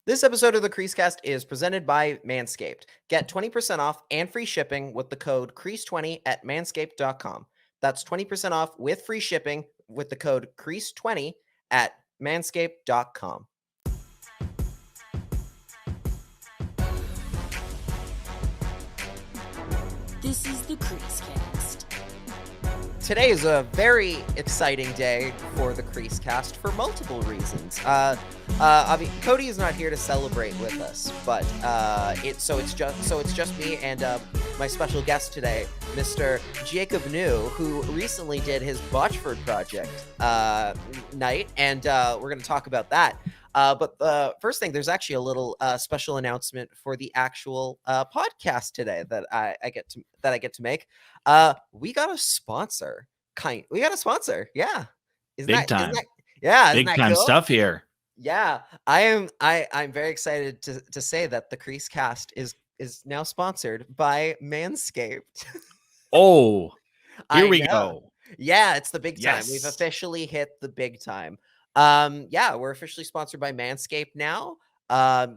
This episode of the CreaseCast is presented by Manscaped. Get 20% off and free shipping with the code CREASE20 at manscaped.com. That's 20% off with free shipping with the code CREASE20 at manscaped.com. This is the CreaseCast. Today is a very exciting day for the CreaseCast for multiple reasons. I mean, Cody is not here to celebrate with us, but it's just me and my special guest today, Mr. Jacob New, who recently did his Botchford Project night, and we're going to talk about that. But the first thing, there's actually a little special announcement for the actual podcast today that I get to make. We got a sponsor. We got a sponsor. Yeah. Big time. Yeah. Big time cool? stuff here. Yeah. I'm very excited to say that the CreaseCast is now sponsored by Manscaped. Oh, here we go. Yeah, it's the big time. Yes. We've officially hit the big time. Yeah, we're officially sponsored by Manscaped now.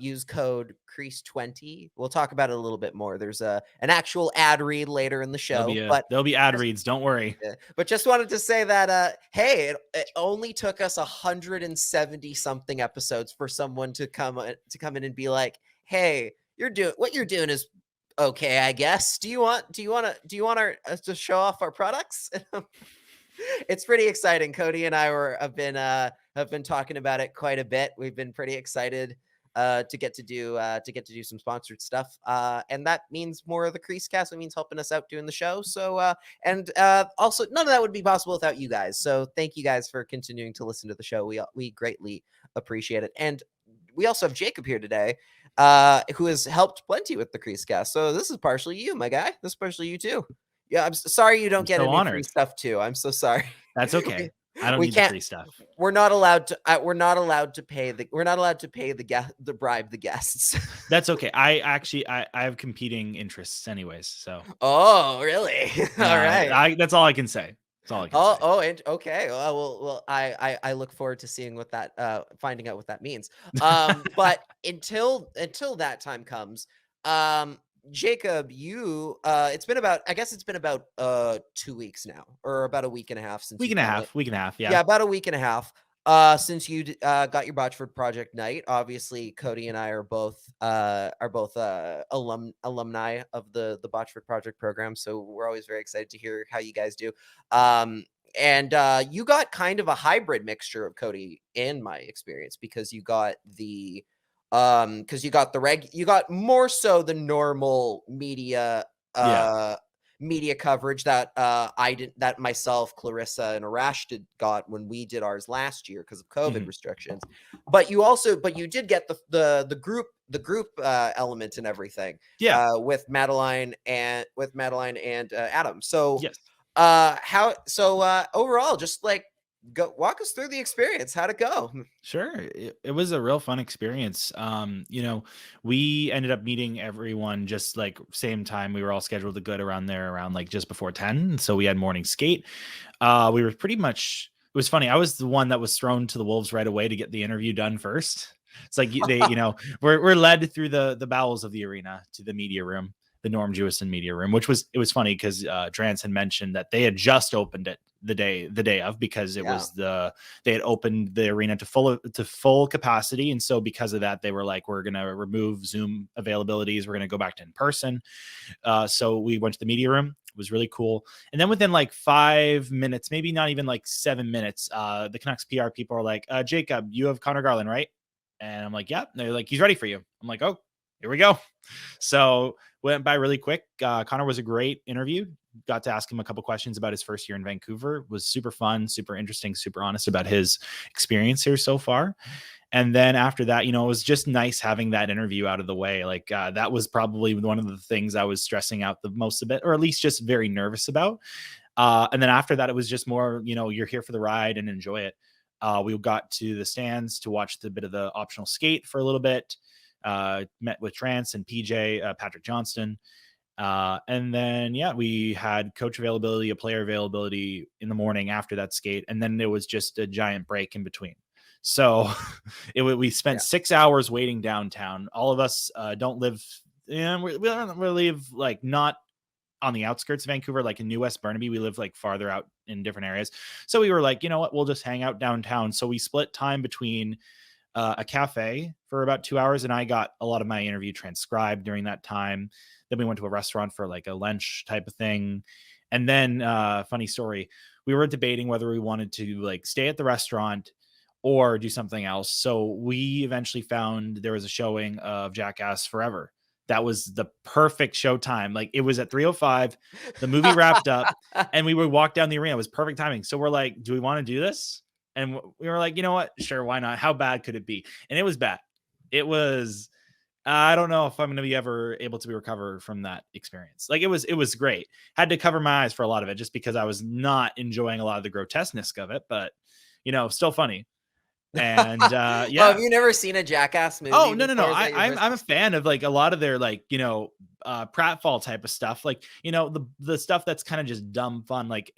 Use code CREASE20. We'll talk about it a little bit more. There's an actual ad read later in the show, there'll be ad reads. Don't worry. But just wanted to say that, hey, it only took us 170 something episodes for someone to come in and be like, hey, what you're doing is okay, I guess. Do you want us to show off our products? It's pretty exciting. Cody and I have been talking about it quite a bit. We've been pretty excited to get to do some sponsored stuff, and that means more of the CreaseCast. It means helping us out doing the show. So and also none of that would be possible without you guys. So thank you guys for continuing to listen to the show. We greatly appreciate it. And we also have Jacob here today, who has helped plenty with the CreaseCast. So this is partially you, my guy. This is partially you too. Yeah, I'm sorry you don't get any free stuff too. I'm so sorry. That's okay. I don't need the free stuff. We're not allowed to pay the bribe the guests. That's okay. I have competing interests anyways. So. Oh, really? All right. That's all I can say. That's all I can say. And okay. Well, I look forward to seeing what that finding out what that means. But until that time comes, Jacob, you it's been about 2 weeks now, or about a week and a half since week and a half. Yeah, about a week and a half since you got your Botchford Project night. Obviously, Cody and I are both alumni of the Botchford Project program, so we're always very excited to hear how you guys do. And you got kind of a hybrid mixture of Cody, in my experience, because you got the you got more so the normal media media coverage that that myself, Clarissa, and Arash got when we did ours last year because of COVID restrictions. But you did get the group element and everything. Yeah. With Madeline and Adam. So yes. Overall, just like, walk us through the experience. How'd it go? Sure. It was a real fun experience. We ended up meeting everyone just like same time. We were all scheduled to go around like just before 10. So we had morning skate. We were pretty much, it was funny. I was the one that was thrown to the wolves right away to get the interview done first. It's like we're led through the bowels of the arena to the media room, the Norm Jewison media room, it was funny because Drance had mentioned that they had just opened it the day of, because it was they had opened the arena to full capacity. And so because of that, they were like, we're going to remove Zoom availabilities. We're going to go back to in person. So we went to the media room. It was really cool. And then within like 5 minutes, maybe not even like 7 minutes, the Canucks PR people are like, Jacob, you have Connor Garland, right? And I'm like, yeah. And they're like, he's ready for you. I'm like, oh, here we go. So went by really quick. Connor was a great interview. Got to ask him a couple questions about his first year in Vancouver. It was super fun, super interesting, super honest about his experience here so far. And then after that, it was just nice having that interview out of the way. Like that was probably one of the things I was stressing out the most a bit, or at least just very nervous about. And then after that, it was just more, you're here for the ride and enjoy it. We got to the stands to watch the bit of the optional skate for a little bit. Met with Trance and PJ, Patrick Johnston. And then, we had coach availability, a player availability in the morning after that skate. And then there was just a giant break in between. So we spent 6 hours waiting downtown. All of us don't live, we don't really live like not on the outskirts of Vancouver, like in New West Burnaby. We live like farther out in different areas. So we were like, you know what, we'll just hang out downtown. So we split time between a cafe for about 2 hours, and I got a lot of my interview transcribed during that time. Then we went to a restaurant for like a lunch type of thing. And then funny story, we were debating whether we wanted to like stay at the restaurant or do something else. So we eventually found there was a showing of Jackass Forever. That was the perfect showtime. Like it was at 3:05. The movie wrapped up and we would walk down the arena. It was perfect timing. So we're like, do we want to do this? And we were like, you know what? Sure, why not? How bad could it be? And it was bad. It was, I don't know if I'm going to be ever able to recover from that experience. Like it was great. Had to cover my eyes for a lot of it just because I was not enjoying a lot of the grotesqueness of it, but still funny. And Oh, have you never seen a Jackass movie? Oh, no. I'm a fan of like a lot of their like, pratfall type of stuff. Like, the stuff that's kind of just dumb fun, like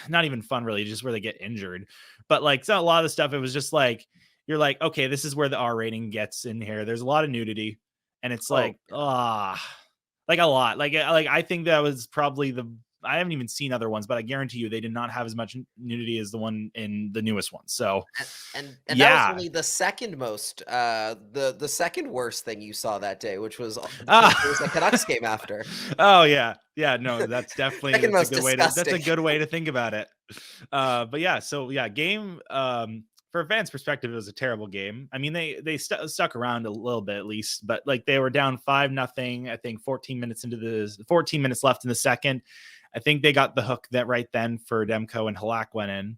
not even fun really, just where they get injured. But like, so a lot of the stuff, it was just like, you're like, okay, this is where the R rating gets in here. There's a lot of nudity and it's like, like a lot. Like I think that was probably I haven't even seen other ones, but I guarantee you they did not have as much nudity as the one in the newest one. So, and that was only the second most, the second worst thing you saw that day, which was the Canucks game after. Oh yeah, no, that's definitely Second most a good way to, disgusting. that's a good way to think about it. But yeah, so yeah, game. For a fan's perspective, it was a terrible game. I mean, they stuck around a little bit at least, but like they were down 5-0. I think 14 minutes left in the second. I think they got the hook that right then for Demko, and Halak went in,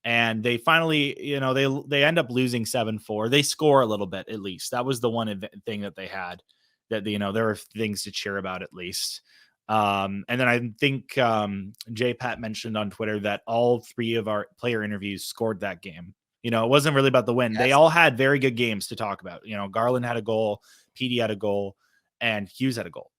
and they finally, they end up losing 7-4. They score a little bit at least. That was the one thing that they had that there were things to cheer about at least. And then I think Pat mentioned on Twitter that all 3 of our player interviews scored that game. It wasn't really about the win. Yes. They all had very good games to talk about. Garland had a goal, PD had a goal, and Hughes had a goal.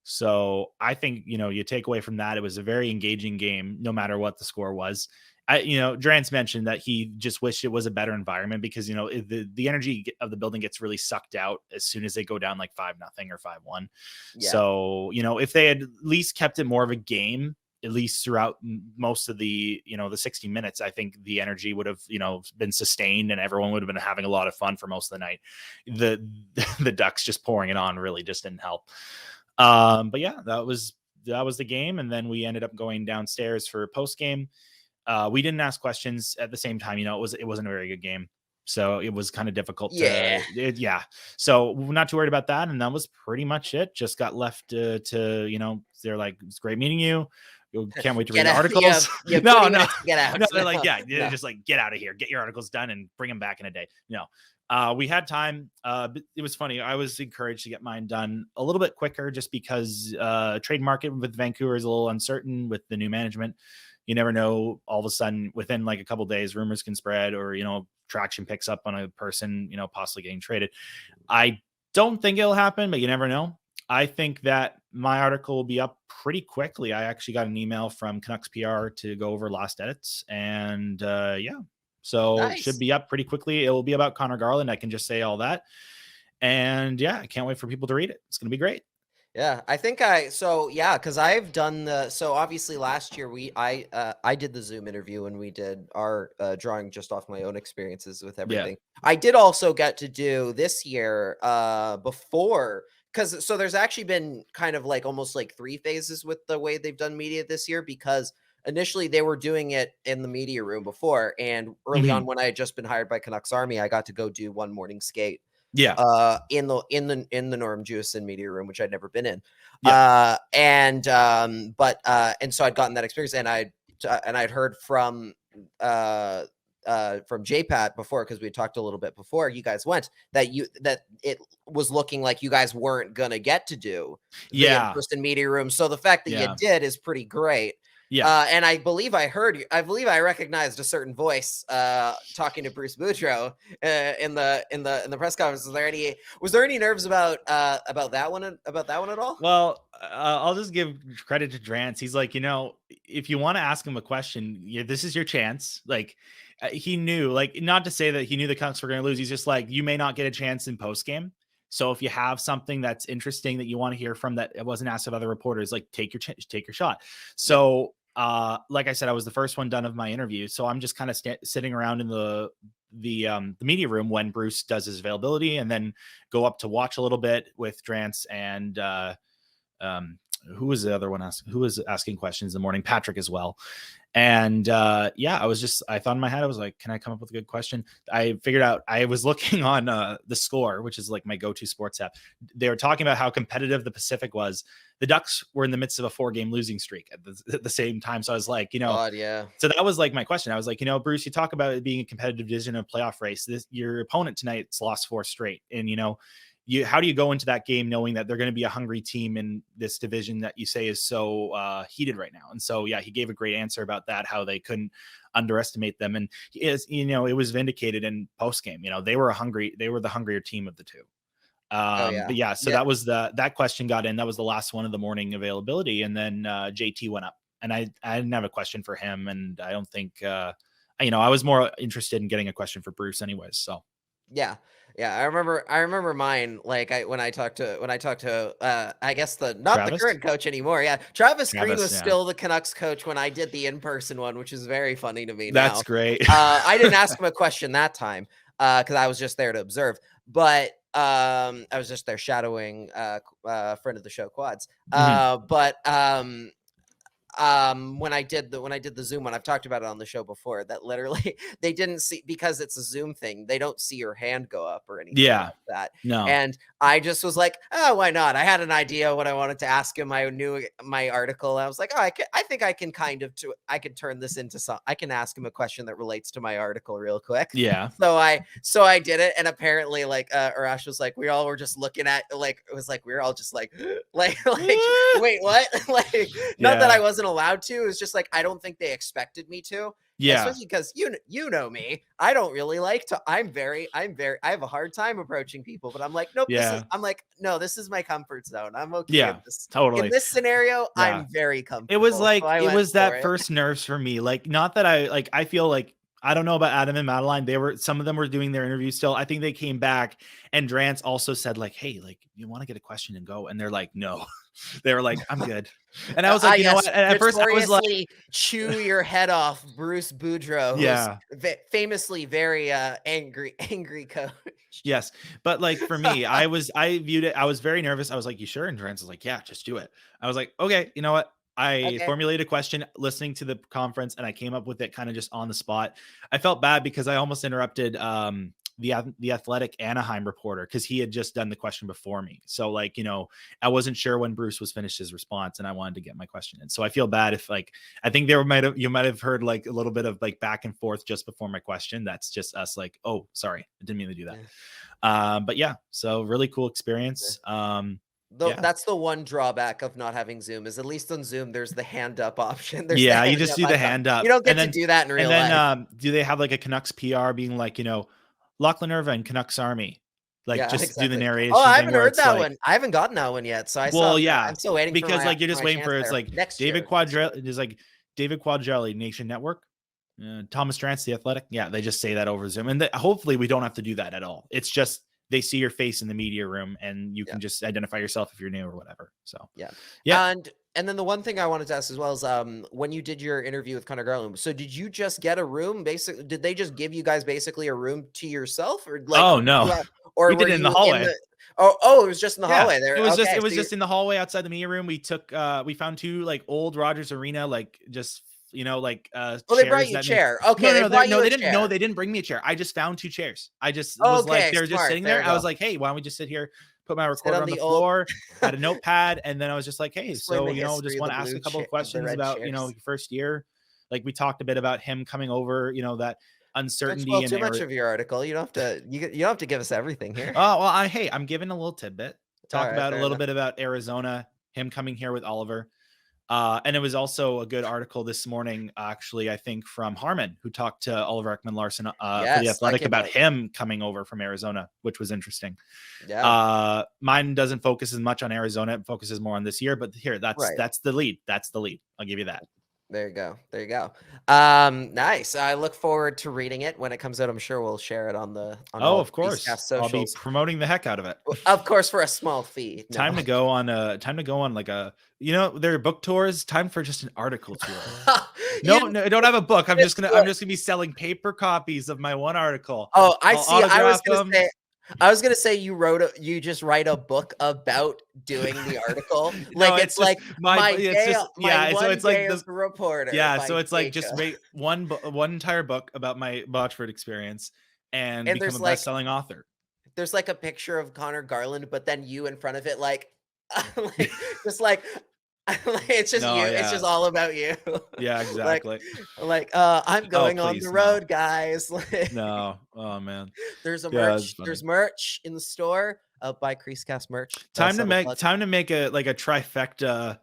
So I think, you take away from that, it was a very engaging game, no matter what the score was. Drance mentioned that he just wished it was a better environment because, the energy of the building gets really sucked out as soon as they go down like 5-0 or 5-1. Yeah. So, if they had at least kept it more of a game, at least throughout most of the, the 60 minutes, I think the energy would have, been sustained and everyone would have been having a lot of fun for most of the night. The Ducks just pouring it on really just didn't help. But yeah, that was the game. And then we ended up going downstairs for post game. We didn't ask questions at the same time. It wasn't a very good game. So it was kind of difficult. So we're not too worried about that. And that was pretty much it. Just got left to they're like, it's great meeting you. Can't wait to read the articles. No, get out. No, they're like, just like get out of here, get your articles done and bring them back in a day. We had time. It was funny. I was encouraged to get mine done a little bit quicker just because trade market with Vancouver is a little uncertain with the new management. You never know. All of a sudden, within like a couple of days, rumors can spread or, traction picks up on a person, possibly getting traded. I don't think it'll happen, but you never know. I think that my article will be up pretty quickly. I actually got an email from Canucks PR to go over last edits and so nice. It should be up pretty quickly. It will be about Connor Garland. I can just say all that. And yeah, I can't wait for people to read it. It's going to be great. Yeah, I think because I've done obviously last year I did the Zoom interview and we did our drawing just off my own experiences with everything. Yeah. I did also get to do this year before, because there's actually been kind of like almost like 3 phases with the way they've done media this year, because initially they were doing it in the media room before, and early on when I had just been hired by Canucks Army, I got to go do one morning skate. Yeah. In the Norm Jewison media room, which I'd never been in. Yeah. And so I'd gotten that experience, and I'd heard from JPAT before, because we talked a little bit before you guys went, that it was looking like you guys weren't gonna get to do the in-person media room. So the fact that you did is pretty great. Yeah. And I believe I recognized a certain voice talking to Bruce Boudreau in the press conference. Was there any nerves about that one at all? Well, I'll just give credit to Drance. He's like, if you want to ask him a question, this is your chance. Like, he knew, like, not to say that he knew the Canucks were going to lose. He's just like, you may not get a chance in post game. So if you have something that's interesting that you want to hear from that wasn't asked of other reporters, like take your shot. So, like I said, I was the first one done of my interview. So I'm just kind of sitting around in the media room when Bruce does his availability, and then go up to watch a little bit with Drance and, who was the other one who was asking questions in the morning? Patrick as well. And I thought in my head, I was like, can I come up with a good question? I figured out, I was looking on The Score, which is like my go-to sports app. They were talking about how competitive the Pacific was. The Ducks were in the midst of a 4-game losing streak at the same time. So I was like, God, yeah. So that was like my question. I was like, Bruce, you talk about it being a competitive division of playoff race. Your opponent tonight's lost 4 straight. And, how do you go into that game knowing that they're going to be a hungry team in this division that you say is so heated right now? And so, yeah, he gave a great answer about that, how they couldn't underestimate them. And it was vindicated in post game. They were the hungrier team of the two. But yeah, so that was that question got in. That was the last one of the morning availability. And then JT went up, and I didn't have a question for him. And I don't think, I was more interested in getting a question for Bruce anyways. So. Yeah, I remember mine. Like when I talked to I guess not the current coach anymore. Yeah, Travis Green was still the Canucks coach when I did the in-person one, which is very funny to me. That's great. I didn't ask him a question that time because I was just there to observe. But I was just there shadowing friend of the show Quads. When I did the Zoom one, I've talked about it on the show before, that literally they didn't see, because it's a Zoom thing, they don't see your hand go up or anything like that. No. And I just was like, oh, why not? I had an idea what I wanted to ask him. I knew my article. I was like, I think I can I could turn this into I can ask him a question that relates to my article real quick. Yeah. So I did it. And apparently Arash was like, we all were just looking at, like, it was like, we were all just like, wait, what? Like, not that I wasn't allowed to. It was just like, I don't think they expected me to. Yeah, especially because you know me, I don't really like to. I have a hard time approaching people, but I'm like, nope. Yeah. This is my comfort zone. I'm okay. Yeah, with this. Totally. In this scenario, I'm very comfortable. It was like, so it was that first nerves for me. Like, not that I feel like, I don't know about Adam and Madeline. Some of them were doing their interview still. I think they came back, and Drance also said like, hey, like, you want to get a question and go? And they're like, no. They were like, I'm good. And I was like, you know what? And at first I was like, chew your head off, Bruce Boudreau. Yeah. Famously very angry coach. Yes. But like for me, I viewed it. I was very nervous. I was like, you sure? And Drance was like, yeah, just do it. I was like, okay, you know what? I formulated a question listening to the conference, and I came up with it kind of just on the spot. I felt bad because I almost interrupted the Athletic Anaheim reporter, because he had just done the question before me. So like, I wasn't sure when Bruce was finished his response, and I wanted to get my question in. So I feel bad if, like, I think you might have heard like a little bit of like back and forth just before my question. That's just us like, oh, sorry, I didn't mean to do that. Yeah. But yeah, so really cool experience. That's the one drawback of not having Zoom, is at least on Zoom there's the hand up option. You just do the hand up. You don't get to do that in real life. Do they have like a Canucks PR being like, Lachlan Irvine, Canucks Army, like do the narration? Oh, I haven't heard that one. I haven't gotten that one yet. So I'm still waiting because like you're just waiting for it's like David Quadrelli. There's like David Quadrelli, Nation Network. Thomas Drance, The Athletic. Yeah, they just say that over Zoom, and hopefully we don't have to do that at all. It's just they see your face in the media room, and you can just identify yourself if you're new or whatever. So yeah. And then the one thing I wanted to ask as well is, when you did your interview with Connor Garland, so did you just get a room? Basically, did they just give you guys basically a room to yourself, or like? Oh no, or we did it in the hallway. It was just in the hallway there. It was just in the hallway outside the media room. We found 2 like old Rogers Arena, like just. They brought you a chair. Okay. No, they didn't bring me a chair. I just found 2 chairs. I just was like, they're just sitting there. I was like, hey, why don't we just sit here, put my recorder on the floor, had a notepad. And then I was just like, hey, just want to ask a couple of questions about, your first year. Like we talked a bit about him coming over, that uncertainty. Well, too much of your article. You don't have to give us everything here. Oh, well, I'm giving a little tidbit. Talk about a little bit about Arizona, him coming here with Oliver. And it was also a good article this morning, actually, I think from Harmon, who talked to Oliver Ekman-Larsson for The Athletic about him coming over from Arizona, which was interesting. Yeah. Mine doesn't focus as much on Arizona. It focuses more on this year, but here, that's the lead. That's the lead. I'll give you that. There you go. There you go. Nice. I look forward to reading it when it comes out. I'm sure we'll share it on all Of course. CreaseCast I'll be socials. promoting the heck out of it. Of course, for a small fee. No. Time to go on like a, there are book tours. Time for just an article tour. No, I don't have a book. I'm just gonna be selling paper copies of my one article. Oh, I I'll see. I was gonna say you just write a book about doing the article. Like No, it's like my day, my so one it's like day as a reporter. Yeah, by so it's like Jacob. just write one entire book about my Botchford experience and become there's a like best-selling author. there's like a picture of Connor Garland, but then you in front of it, like, like just like it's just No, you. yeah. It's just all about you. Yeah, exactly. I'm going on please, the no. road, guys. No, oh man. There's a Yeah, merch. that's funny. There's merch in the store. Buy CreaseCast merch. Time to Subtle make a trifecta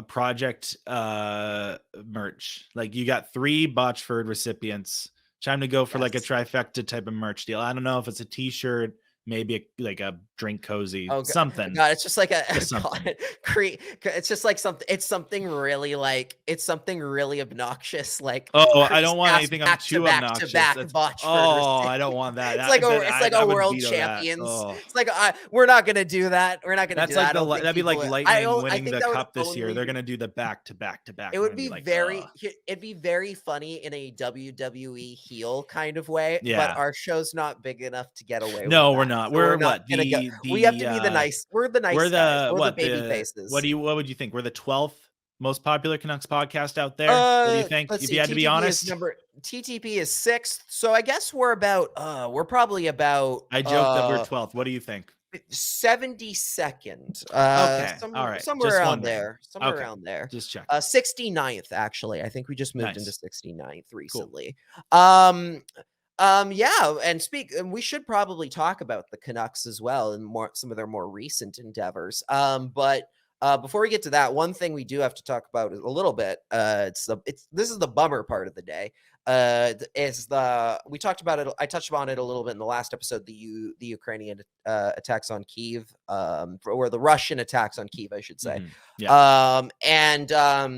project merch. Like you got 3 Botchford recipients. Time to go for like a Yes. trifecta type of merch deal. I don't know if it's a t-shirt, maybe like a drink cozy, Oh something. God, it's just like something. it's just like something. It's something really obnoxious. Like, I don't want CreaseCast anything back too to back obnoxious. to back That's- Botchford. I don't want that. It's like I a would world veto that. champions. Oh. It's like we're not gonna do that. We're not gonna That's do like that. that'd be like Lightning winning the cup this year. Only They're gonna do the back to back to back. It would be it'd be very funny in a WWE heel kind of way, Yeah. but our show's not big enough to get away with No, that. we're not. So We're not what? gonna go. We have to be the nice. We're the nice guys. We're the baby faces. What would you think? We're the 12th most popular Canucks podcast out there. What do you think? Let's If see. you had to be honest, TTP is 6th, so I guess we're probably about. I joke that we're 12th. What do you think? 72nd. Okay, all right. Somewhere Just around wondering. there. Somewhere Okay. around there. Just check. 69th, actually. I think we just moved Nice. into 69th Cool. recently. Yeah, and we should probably talk about the Canucks as well and some of their more recent endeavors. But before we get to that, one thing we do have to talk about a little bit. This is the bummer part of the day. We talked about it. I touched on it a little bit in the last episode. The Ukrainian attacks on Kiev, or the Russian attacks on Kiev, I should say. Mm-hmm. Yeah.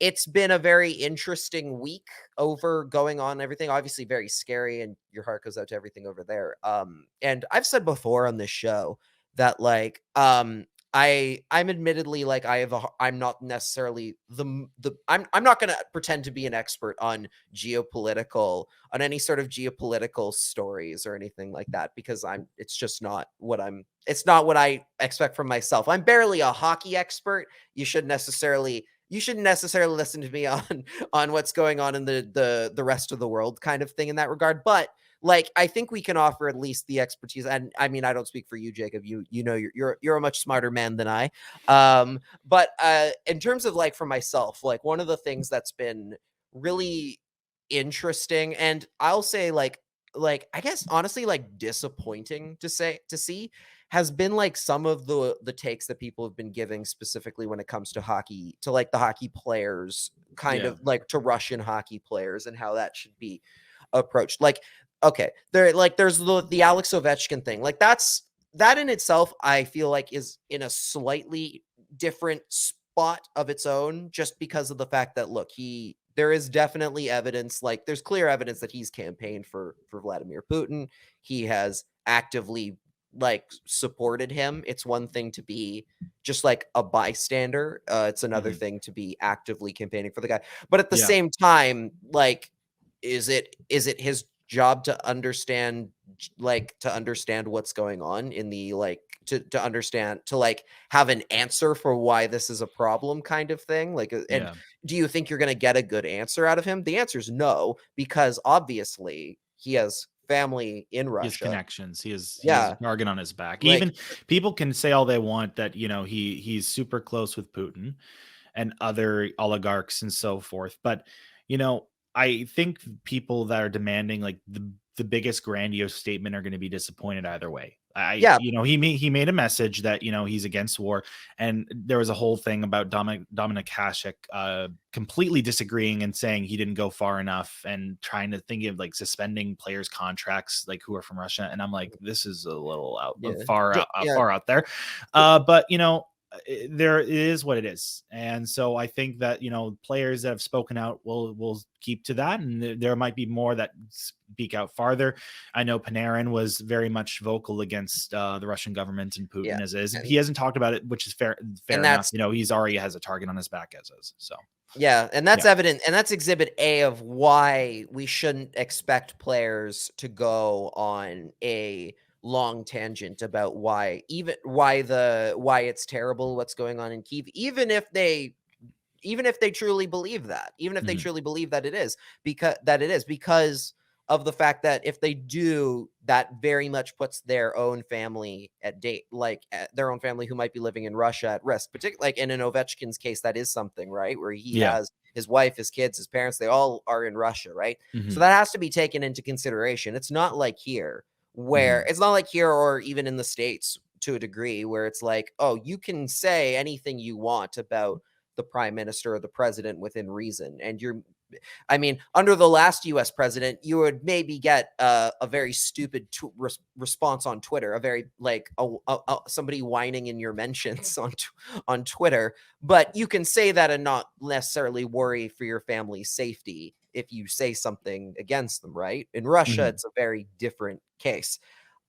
It's been a very interesting week going on everything. Obviously, very scary, and your heart goes out to everything over there. And I've said before on this show that I'm admittedly I'm not necessarily I'm not going to pretend to be an expert on any sort of geopolitical stories or anything like that, because it's not what I expect from myself. I'm barely a hockey expert. You shouldn't necessarily listen to me on what's going on in the rest of the world kind of thing in that regard. But I think we can offer at least the expertise. And I mean, I don't speak for you, Jacob. You know, you're a much smarter man than I. But in terms of for myself, one of the things that's been really interesting, and I'll say I guess honestly disappointing to see, has been some of the takes that people have been giving, specifically when it comes to hockey, to the hockey players, kind of to Russian hockey players, and how that should be approached. Okay, there's the Alex Ovechkin thing. That in itself, I feel is in a slightly different spot of its own, just because of the fact that there is definitely evidence, there's clear evidence that he's campaigned for Vladimir Putin. He has actively supported him. It's one thing to be just a bystander. It's another thing to be actively campaigning for the guy. But at the same time, is it his job to understand what's going on in the to understand, to have an answer for why this is a problem, kind of thing? And do you think you're going to get a good answer out of him? The answer is no, because obviously he has family in Russia. He has connections. He has a target on his back. Even people can say all they want that, he's super close with Putin and other oligarchs and so forth. But, I think people that are demanding the biggest grandiose statement are going to be disappointed either way. He made a message that, he's against war, and there was a whole thing about Dominik Hasek completely disagreeing and saying he didn't go far enough, and trying to think of suspending players' contracts who are from Russia. And I'm this is a little far out there. But there it is what it is. And so I think that, players that have spoken out will keep to that. And there might be more that speak out farther. I know Panarin was very much vocal against the Russian government and Putin as is. He hasn't talked about it, which is fair enough. He's already has a target on his back as is. So yeah, and that's evident, and that's exhibit A of why we shouldn't expect players to go on a long tangent about why it's terrible what's going on in Kiev, even if they truly believe that, they truly believe that it is because of the fact that if they do, that very much puts their own family their own family who might be living in Russia at risk. Particularly like in an Ovechkin's case, that is something, right? Where he has his wife, his kids, his parents, they all are in Russia, right? So that has to be taken into consideration. It's not like here or even in the States to a degree where it's like, oh, you can say anything you want about the prime minister or the president within reason. And under the last US president, you would maybe get a very stupid response on Twitter, a very somebody whining in your mentions on Twitter, but you can say that and not necessarily worry for your family's safety if you say something against them, right? In Russia, it's a very different case.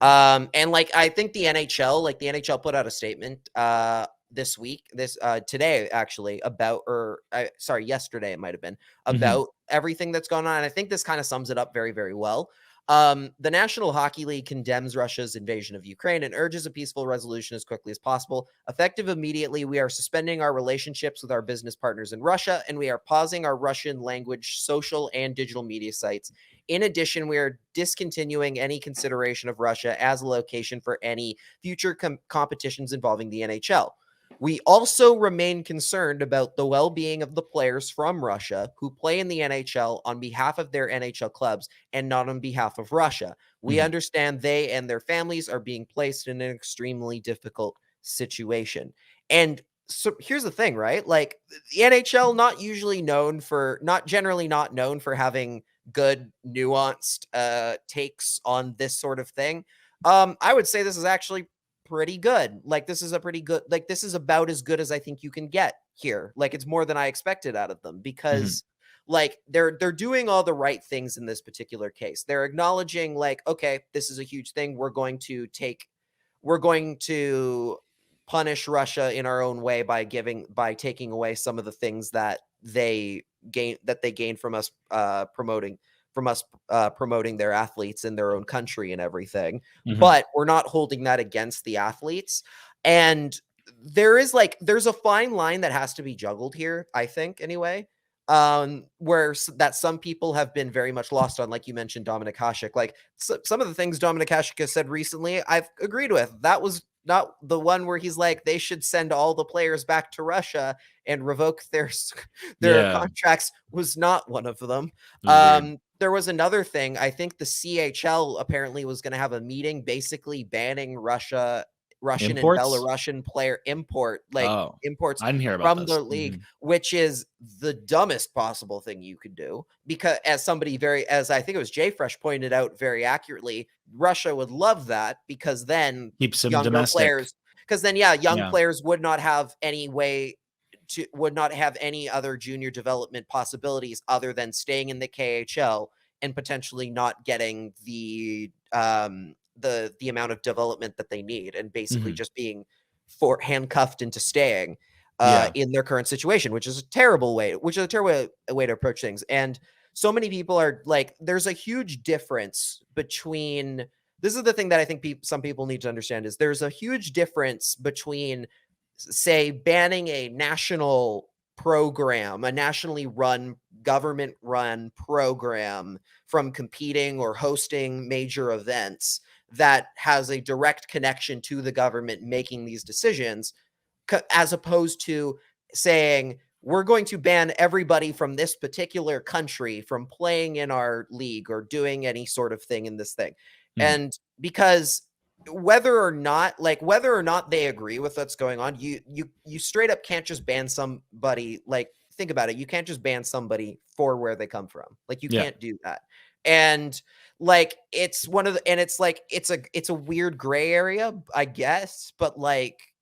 And I think the NHL put out a statement today actually yesterday it might have been about everything that's gone on. And I think this kind of sums it up very, very well. The National Hockey League condemns Russia's invasion of Ukraine and urges a peaceful resolution as quickly as possible. Effective immediately, we are suspending our relationships with our business partners in Russia, and we are pausing our Russian language social and digital media sites. In addition, we are discontinuing any consideration of Russia as a location for any future competitions involving the NHL. We also remain concerned about the well-being of the players from Russia who play in the NHL on behalf of their NHL clubs and not on behalf of Russia. We understand they and their families are being placed in an extremely difficult situation. And so here's the thing, right? Like the NHL, not generally known for having good, nuanced takes on this sort of thing. I would say this is actually pretty good. This is about as good as I think you can get here. It's more than I expected out of them because they're doing all the right things in this particular case. They're acknowledging okay, this is a huge thing. We're going to punish Russia in our own way by taking away some of the things that they gain from us promoting their athletes in their own country and everything. But we're not holding that against the athletes. And there's a fine line that has to be juggled here, I think, anyway, where that some people have been very much lost on, like you mentioned, Dominik Hasek. Some of the things Dominik Hasek has said recently, I've agreed with. That was not the one where he's like, they should send all the players back to Russia and revoke their contracts, was not one of them. There was another thing. I think the CHL apparently was going to have a meeting basically banning Russian imports? And Belarusian player imports I didn't hear about from the league, which is the dumbest possible thing you could do. Because as I think it was Jay Fresh pointed out very accurately, Russia would love that because then keeps them domestic. Young players would not have any other junior development possibilities other than staying in the KHL and potentially not getting the amount of development that they need, and basically just being handcuffed into staying in their current situation, which is a terrible way to approach things. And so many people are like, there's a huge difference between, this is the thing that I think some people need to understand, is there's a huge difference between, say, banning a national program, a nationally run, government run program from competing or hosting major events that has a direct connection to the government making these decisions, as opposed to saying, we're going to ban everybody from this particular country from playing in our league or doing any sort of thing in this thing. And because whether or not they agree with what's going on, you straight up can't just ban somebody. Think about it. You can't just ban somebody for where they come from. You can't do that. And it's a weird gray area, I guess, but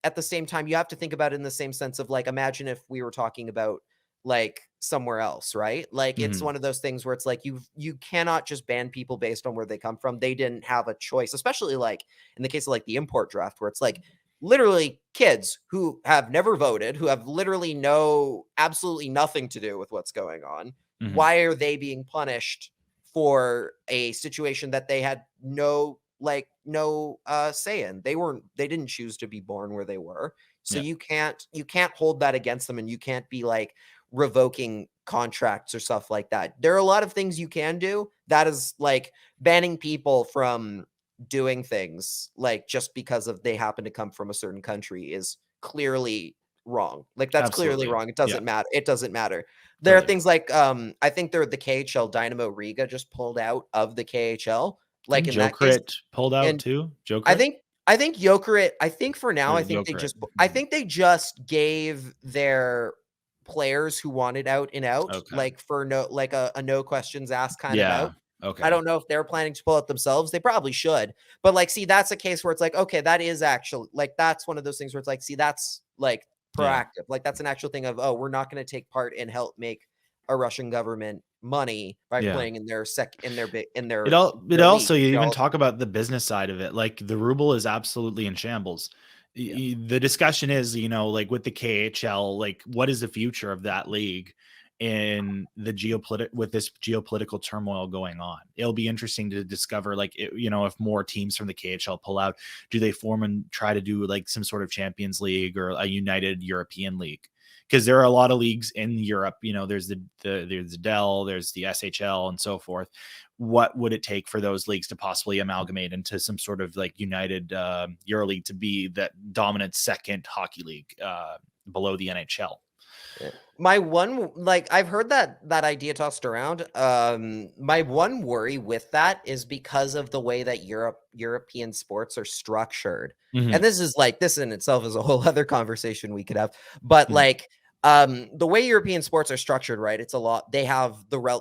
at the same time, you have to think about it in the same sense of like, imagine if we were talking about like somewhere else, right? Like it's one of those things where it's like you cannot just ban people based on where they come from. They didn't have a choice, especially like in the case of like the import draft, where it's like literally kids who have never voted, who have literally absolutely nothing to do with what's going on. Why are they being punished for a situation that they had no say in? They didn't choose to be born where they were. So you can't hold that against them, and you can't be like revoking contracts or stuff like that. There are a lot of things you can do. That is like banning people from doing things like just because of they happen to come from a certain country is clearly wrong. Like that's clearly Absolutely. wrong. It doesn't matter. It doesn't matter. There are Totally. things like I think the KHL Dynamo Riga just pulled out of the KHL. Like in that case, Jokerit pulled out and too. I Jokerit. think Jokerit, I think for now, Or I think Jokerit. they just gave their players who wanted out and out, Okay. like for a no questions asked kind of out. Okay. I don't know if they're planning to pull it themselves. They probably should. But like, see, that's a case where it's like, okay, that is actually like, that's one of those things where it's like, see, that's like proactive. Like that's an actual thing of, oh, we're not going to take part and help make a Russian government money by playing in their It also, you even talk about the business side of it. Like the ruble is absolutely in shambles. The discussion is, like with the KHL, like what is the future of that league in the with this geopolitical turmoil going on? It'll be interesting to discover, like, if more teams from the KHL pull out, do they form and try to do like some sort of Champions League or a united European league? Because there are a lot of leagues in Europe, there's there's the Dell, there's the SHL and so forth. What would it take for those leagues to possibly amalgamate into some sort of like united EuroLeague to be that dominant second hockey league below the NHL? My one, like, I've heard that idea tossed around. My one worry with that is because of the way that European sports are structured. And this in itself is a whole other conversation we could have. But like, the way European sports are structured, right? It's a lot. They have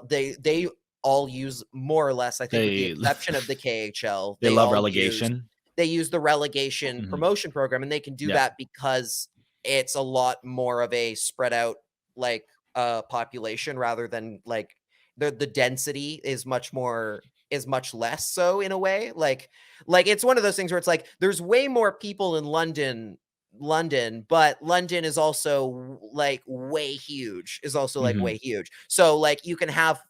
they all use more or less, I think, with the exception of the KHL. They love relegation. They use the relegation promotion program, and they can do that because it's a lot more of a spread out like population rather than like the density is much less so in a way. Like it's one of those things where it's like there's way more people in London, but London is also like way huge. So like you can have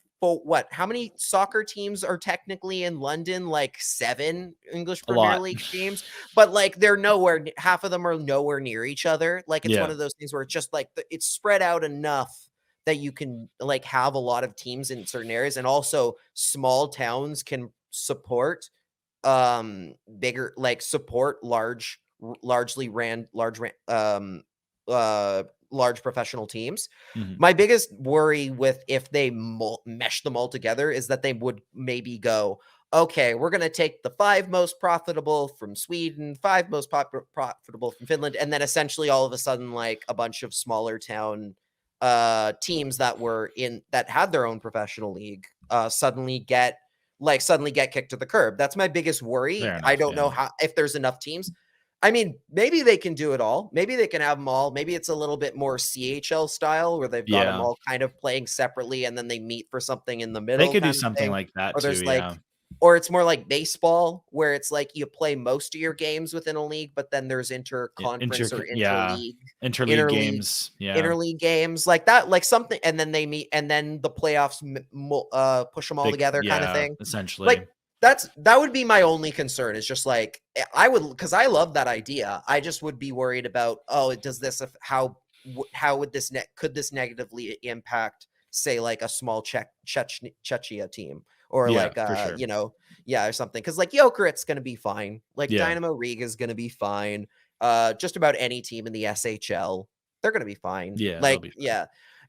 how many soccer teams are technically in London? Like 7 English Premier League teams, but like half of them are nowhere near each other. Like it's one of those things where it's just like it's spread out enough that you can like have a lot of teams in certain areas, and also small towns can support bigger, like support large professional teams. My biggest worry with if they mesh them all together is that they would maybe go, okay, we're going to take the 5 most profitable from Sweden, 5 most profitable from Finland, and then essentially all of a sudden like a bunch of smaller town teams that had their own professional league suddenly get kicked to the curb. That's my biggest worry. I don't know if there's enough teams. I mean, maybe they can do it all. Maybe they can have them all. Maybe it's a little bit more CHL style where they've got them all kind of playing separately and then they meet for something in the middle. They could do something like that or there's too, or it's more like baseball where it's like you play most of your games within a league, but then there's interconference or interleague games, interleague games like that, like something, and then they meet and then the playoffs push them all together kind of thing. Essentially, like that would be my only concern, is just like because I love that idea. I just would be worried about, how would could this negatively impact, say, like a small Czechia team or or something, because like Jokerit's going to be fine, like Dynamo Riga is going to be fine, just about any team in the SHL, they're going to be fine.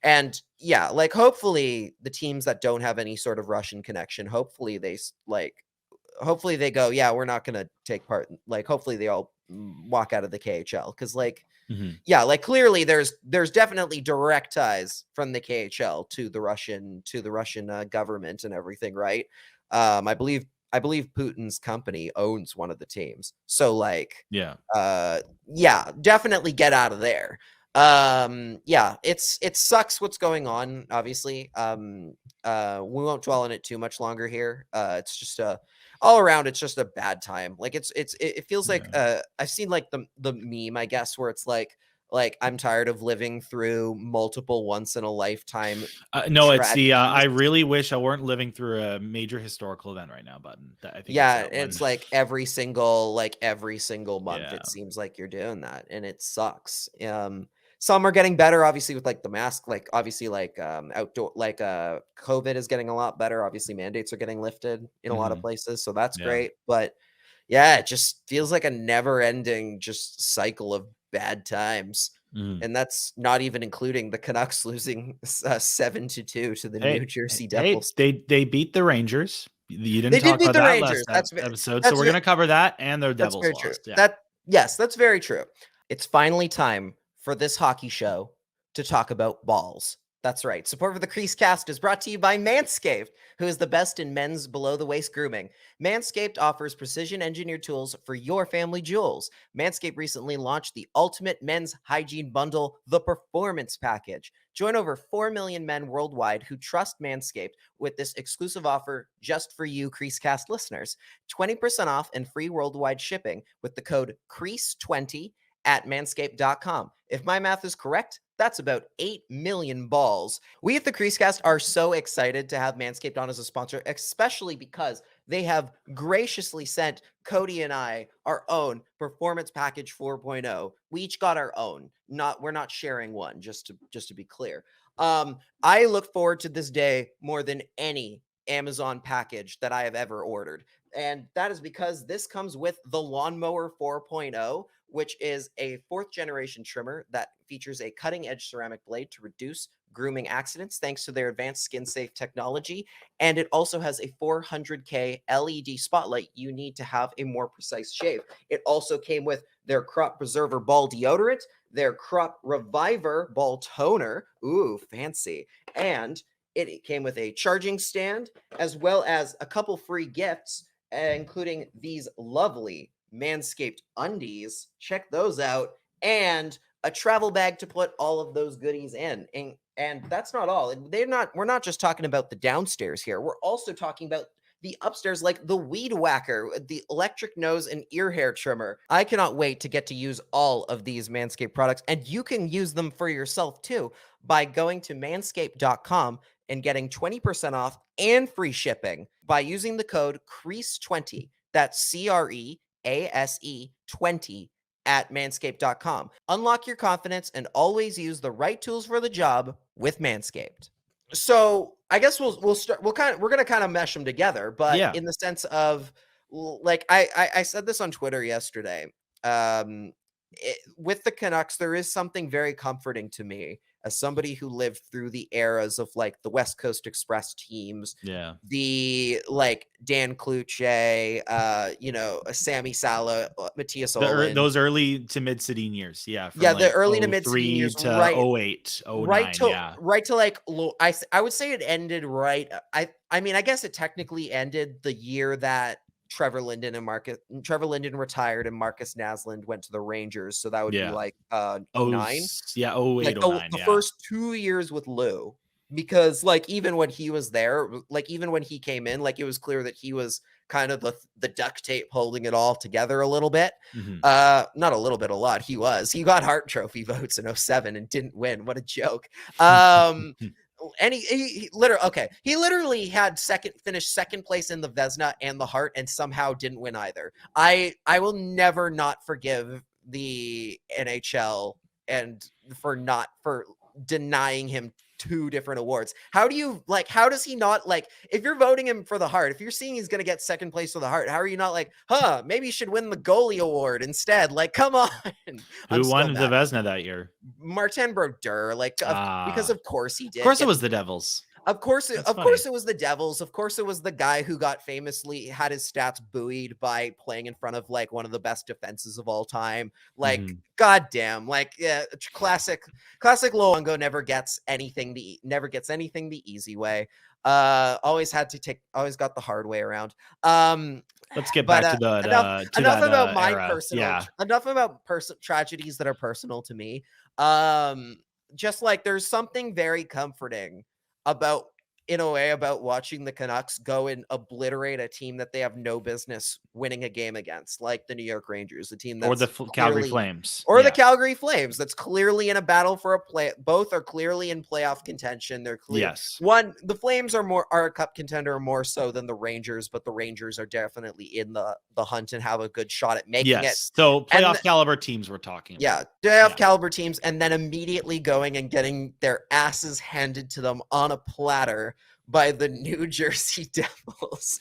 And like hopefully the teams that don't have any sort of Russian connection, hopefully they go, we're not going to take part. Like hopefully they all walk out of the KHL, because like like clearly there's definitely direct ties from the KHL to the Russian government and everything, right? I believe I believe Putin's company owns one of the teams. So like, Yeah. yeah, definitely get out of there. Yeah, it sucks what's going on, obviously. We won't dwell on it too much longer here. It's just all around, it's just a bad time. Like it feels like I've seen like the meme, I guess, where it's like I'm tired of living through multiple once in a lifetime no, it's the I tragedies. really wish I weren't living through a major historical event right now button. I think Yeah, it's that one. it's like every single month Yeah. it seems like you're doing that, and it sucks. Some are getting better, obviously, with like the mask, like obviously like outdoor, like COVID is getting a lot better. Obviously mandates are getting lifted in a lot of places, so that's Yeah. great. But yeah, it just feels like a never ending just cycle of bad times. And that's not even including the Canucks losing 7-2 to the New Jersey Devils. They beat the Rangers. You They didn't did talk beat about the that Rangers. last episode, so That's we're gonna cover that, and their that's Devils very true. lost. Yeah. Yes, that's very true. It's finally time for this hockey show to talk about balls. That's right. Support for the CreaseCast is brought to you by Manscaped, who is the best in men's below-the-waist grooming. Manscaped offers precision-engineered tools for your family jewels. Manscaped recently launched the ultimate men's hygiene bundle, the Performance Package. Join over 4 million men worldwide who trust Manscaped with this exclusive offer just for you, CreaseCast listeners. 20% off and free worldwide shipping with the code CREASE20 at manscaped.com. If my math is correct, that's about 8 million balls. We at the CreaseCast are so excited to have Manscaped on as a sponsor, especially because they have graciously sent Cody and I our own Performance Package 4.0. We each got our own. We're not sharing one, just to be clear. I look forward to this day more than any Amazon package that I have ever ordered. And that is because this comes with the Lawnmower 4.0, which is a 4th generation trimmer that features a cutting edge ceramic blade to reduce grooming accidents thanks to their advanced skin safe technology. And it also has a 400K LED spotlight you need to have a more precise shave. It also came with their Crop Preserver Ball Deodorant, their Crop Reviver Ball Toner. Ooh, fancy. And it came with a charging stand, as well as a couple free gifts, including these lovely Manscaped undies. Check those out. And a travel bag to put all of those goodies in. And that's not all. We're not just talking about the downstairs here. We're also talking about the upstairs, like the weed whacker, the electric nose and ear hair trimmer. I cannot wait to get to use all of these Manscaped products, and you can use them for yourself too by going to manscaped.com and getting 20% off and free shipping by using the code CREASE20. That's CREASE 20 at manscaped.com. Unlock your confidence and always use the right tools for the job with Manscaped. So I guess we'll start. We're gonna kind of mesh them together, but Yeah. in the sense of like I said this on Twitter yesterday. With the Canucks, there is something very comforting to me as somebody who lived through the eras of like the West Coast Express teams, Yeah. the like Dan Kluche, Sammy Sala, Matthias Olin. Those early to mid Sedin years. Yeah. From The like early to mid Sedin years, to right? 08, 09. Yeah. Right to like I would say it ended right. I mean, I guess it technically ended the year that Trevor Linden retired and Marcus Naslund went to the Rangers. So that would be like 09. Yeah, 08, Like 09. the first 2 years with Lou. Because like even when he was there, like even when he came in, like it was clear that he was kind of the duct tape holding it all together a little bit. Not a little bit, a lot. He got Hart Trophy votes in 07 and didn't win. What a joke. And he literally had finished second place in the Vezina and the Hart and somehow didn't win either. I will never not forgive the NHL and for denying him 2 different awards. How does he not, like, if you're voting him for the Hart, if you're seeing he's going to get second place for the Hart, how are you not like, maybe he should win the goalie award instead? Like, come on. Who won the Vezina that year? Martin Brodeur, because of course he did. Of course it was the Devils. Of course it was the Devils. Of course it was the guy who got famously had his stats buoyed by playing in front of like one of the best defenses of all time. Like, goddamn, like, yeah, classic Luongo never gets anything the easy way. Always got the hard way around. Let's get But back to the enough about my era. personal enough about tragedies that are personal to me. Just like there's something very comforting about, in a way, about watching the Canucks go and obliterate a team that they have no business winning a game against, like the New York Rangers, the team that's or the Calgary Flames, or the Calgary Flames, that's clearly in a battle for a play. Both are clearly in playoff contention. They're clear. Yes. The Flames are a cup contender more so than the Rangers, but the Rangers are definitely in the hunt and have a good shot at making it. So playoff caliber teams we're talking about. Yeah, playoff caliber teams, and then immediately going and getting their asses handed to them on a platter by the New Jersey Devils,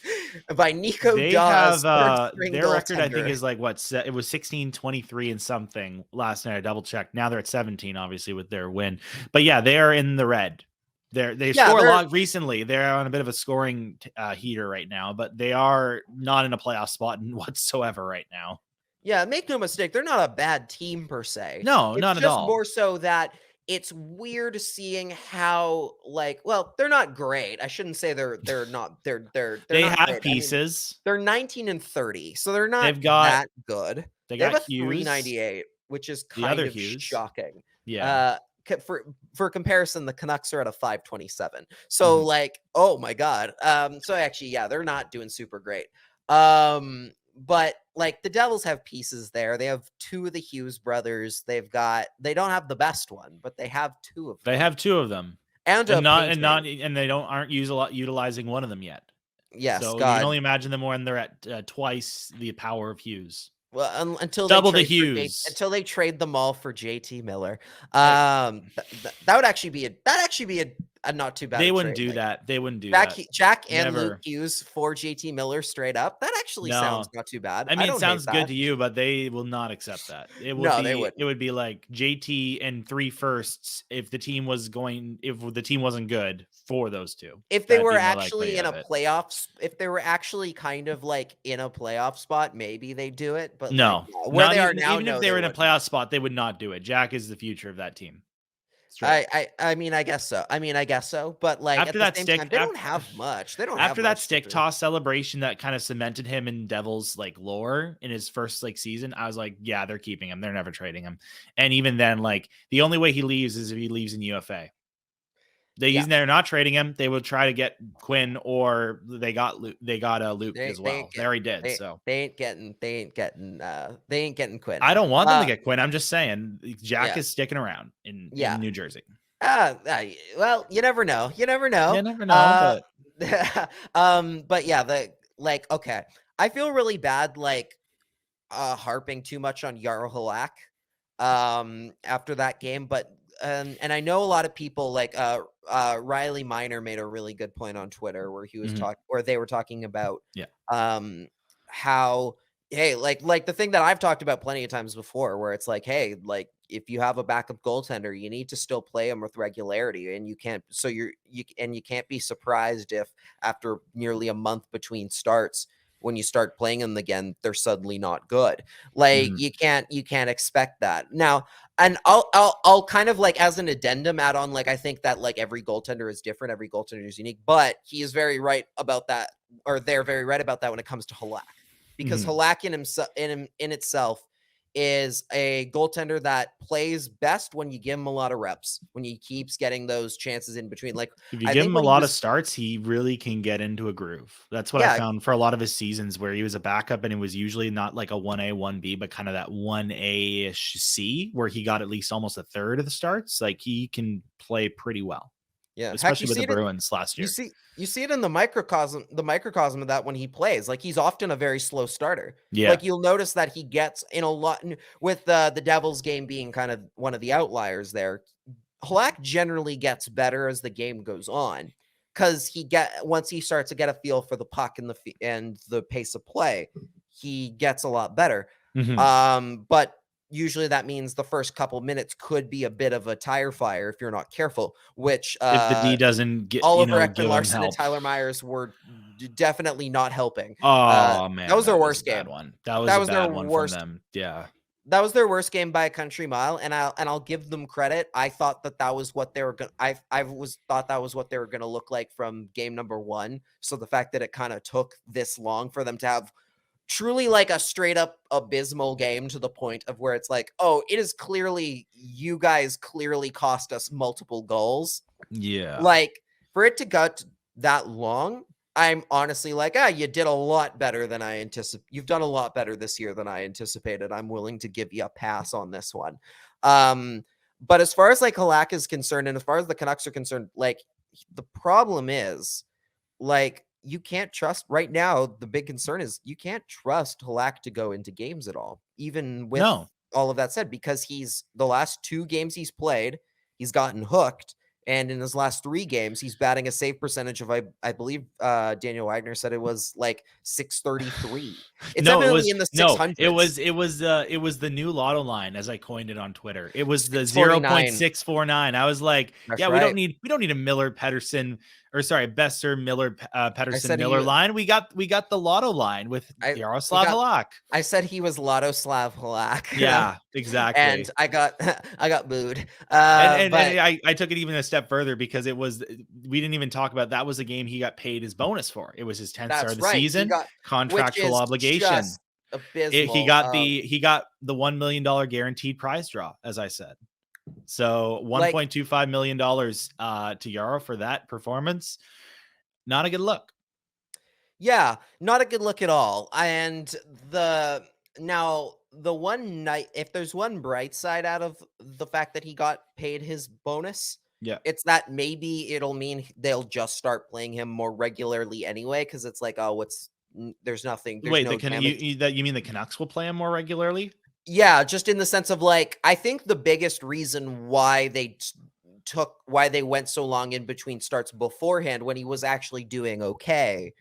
by Nico Dawes. Their record, I think, is like it was 16-23 and something last night. I double checked. Now they're at 17, obviously, with their win. But yeah, they are in the red. They score a lot recently. They're on a bit of a scoring heater right now, but they are not in a playoff spot whatsoever right now. Yeah, make no mistake, they're not a bad team per se. No, not at all. It's just more so that it's weird seeing how, like, well, they're not great. I shouldn't say they're not. They have great. pieces. I mean, they're 19-30, so they're not that good. They have a 398, which is kind of shocking. Yeah. For comparison, the Canucks are at a 527. So like, oh my God. So actually, yeah, they're not doing super great. But like the Devils have pieces there. They have two of the Hughes brothers. They don't have the best one, but they have two of them. They have two of them. And they aren't utilizing one of them yet. Yes. So you can only imagine them when they're at twice the power of Hughes. Well, until double the Hughes, until they trade them all for JT Miller. That would actually be a not too bad. They wouldn't do that. They wouldn't do that. Jack and Luke Hughes for JT Miller straight up. That actually sounds not too bad. I mean, it sounds good to you, but they will not accept that. They would. It would be like JT and 3 firsts if the team wasn't good for those two. If they were actually in a playoffs, if they were actually kind of like in a playoff spot, maybe they do it. But no, like, where they are now, even if they were in a playoff spot, they would not do it. Jack is the future of that team. I mean, I guess so. But like after that stick, they don't have much. They don't. After that stick toss celebration that kind of cemented him in Devils like lore in his first like season, I was like, yeah, they're keeping him. They're never trading him. And even then, like the only way he leaves is if he leaves in UFA. They're not trading him. They will try to get Quinn, or they got Luke as well. They already did. They ain't getting Quinn. I don't want them to get Quinn. I'm just saying Jack is sticking around in New Jersey. Well, you never know. But yeah, okay. I feel really bad harping too much on Halak after that game, but and I know a lot of people like Riley Miner made a really good point on Twitter where he was they were talking about how, hey, like the thing that I've talked about plenty of times before, where it's like, hey, like if you have a backup goaltender, you need to still play him with regularity, and you can't be surprised if after nearly a month between starts, when you start playing them again, they're suddenly not good. Like you can't expect that now. And I'll kind of like as an addendum add on, like I think that like every goaltender is different, every goaltender is unique, but he is very right about that, or they're very right about that when it comes to Halak, because Halak in itself is a goaltender that plays best when you give him a lot of reps, when he keeps getting those chances in between. Like if you give him a lot of starts, he really can get into a groove. That's what I found for a lot of his seasons where he was a backup, and it was usually not like a 1A, 1B, but kind of that 1A-ish C where he got at least almost a third of the starts. Like he can play pretty well. Yeah, especially with the Bruins last year. You see it in the microcosm of that when he plays. Like he's often a very slow starter. Yeah, like you'll notice that he gets in a lot with the Devils game being kind of one of the outliers there. Halak generally gets better as the game goes on because once he starts to get a feel for the puck and the pace of play, he gets a lot better. But usually that means the first couple minutes could be a bit of a tire fire if you're not careful, which if the D doesn't get Oliver Ekman-Larsson and Tyler Myers were definitely not helping. Oh man, that was their worst game. That was their worst one from them. Yeah. That was their worst game by a country mile, and I'll give them credit. I thought that was what they were going. Thought that was what they were going to look like from game number 1. So the fact that it kind of took this long for them to have truly like a straight up abysmal game to the point of where it's like, oh, it is clearly you guys clearly cost us multiple goals. Yeah. Like for it to gut that long, I'm honestly like, you did a lot better than I anticipated. You've done a lot better this year than I anticipated. I'm willing to give you a pass on this one. But as far as like Halak is concerned, and as far as the Canucks are concerned, like the problem is like you can't trust right now. The big concern is you can't trust Halak to go into games at all, even with all of that said, because the last 2 games he's played, he's gotten hooked. And in his last 3 games, he's batting a save percentage of, I believe Daniel Wagner said it was like 633. It's definitely in the 600s. It was the new lotto line, as I coined it on Twitter. It was the 0.649. I was like, That's right. we don't need a Miller Pedersen Besser Miller Pedersen Miller line. We got the lotto line with Jaroslav Halak. I said he was Slav Halak. Yeah, exactly. And I got booed. I took it even a step further because we didn't even talk about that was a game he got paid his bonus for. It was his 10th start of the season, contractual obligation. Abysmal. He got the $1 million guaranteed prize draw, as I said. So $1.25 million to Yarrow for that performance. Not a good look. Yeah, not a good look at all. And the one night, if there's one bright side out of the fact that he got paid his bonus, it's that maybe it'll mean they'll just start playing him more regularly anyway, because it's like, there's nothing. There's you mean the Canucks will play him more regularly? Yeah, just in the sense of like, I think the biggest reason why they went so long in between starts beforehand when he was actually doing okay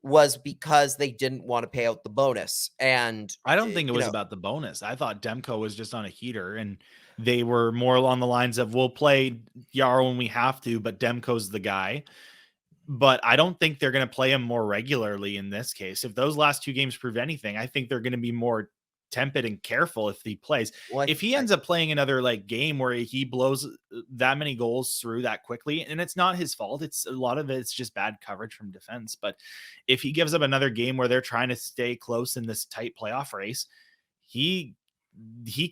was because they didn't want to pay out the bonus. And I don't think it was about the bonus. I thought Demko was just on a heater, and they were more along the lines of, we'll play Yarrow when we have to, but Demko's the guy. But I don't think they're going to play him more regularly in this case. If those last 2 games prove anything, I think they're going to be more tempered and careful if he plays. If he ends up playing another like game where he blows that many goals through that quickly, and it's not his fault, it's a lot of it's just bad coverage from defense. But if he gives up another game where they're trying to stay close in this tight playoff race, he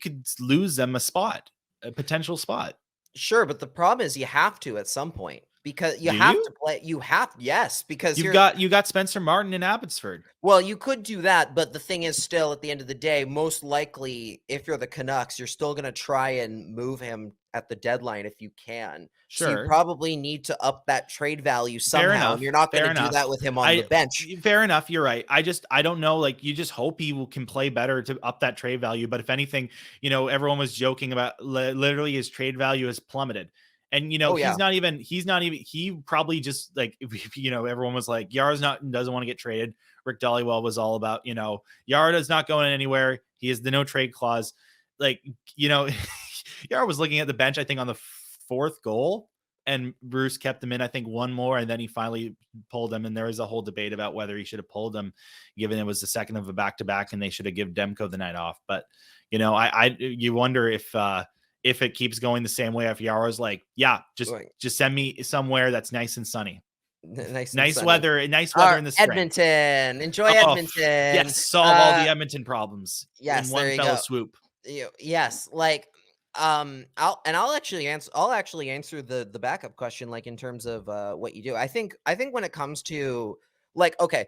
could lose them a potential spot. Sure, but the problem is you have to at some point. Because you to play, yes, because you got Spencer Martin in Abbotsford. Well, you could do that, but the thing is still at the end of the day, most likely if you're the Canucks, you're still going to try and move him at the deadline if you can. Sure. So you probably need to up that trade value somehow. And you're not going to do that with him on the bench. Fair enough. You're right. I don't know. Like, you just hope he can play better to up that trade value. But if anything, everyone was joking about literally his trade value has plummeted. And, he's not even, he probably just like, everyone was like, Yara's doesn't want to get traded. Rick Dollywell was all about, Yara's not going anywhere. He has the no trade clause. Like, Yara was looking at the bench, I think on the 4th goal, and Bruce kept him in, I think, one more. And then he finally pulled him. And there was a whole debate about whether he should have pulled him, given it was the second of a back-to-back and they should have given Demko the night off. But, you wonder if it keeps going the same way, if Yara's like, just send me somewhere that's nice and sunny. Nice weather in the spring. Edmonton. Enjoy Edmonton. Yes, solve all the Edmonton problems. Yes, in one fell swoop. Yes, like I'll actually answer the backup question, like in terms of what you do. I think when it comes to like, okay,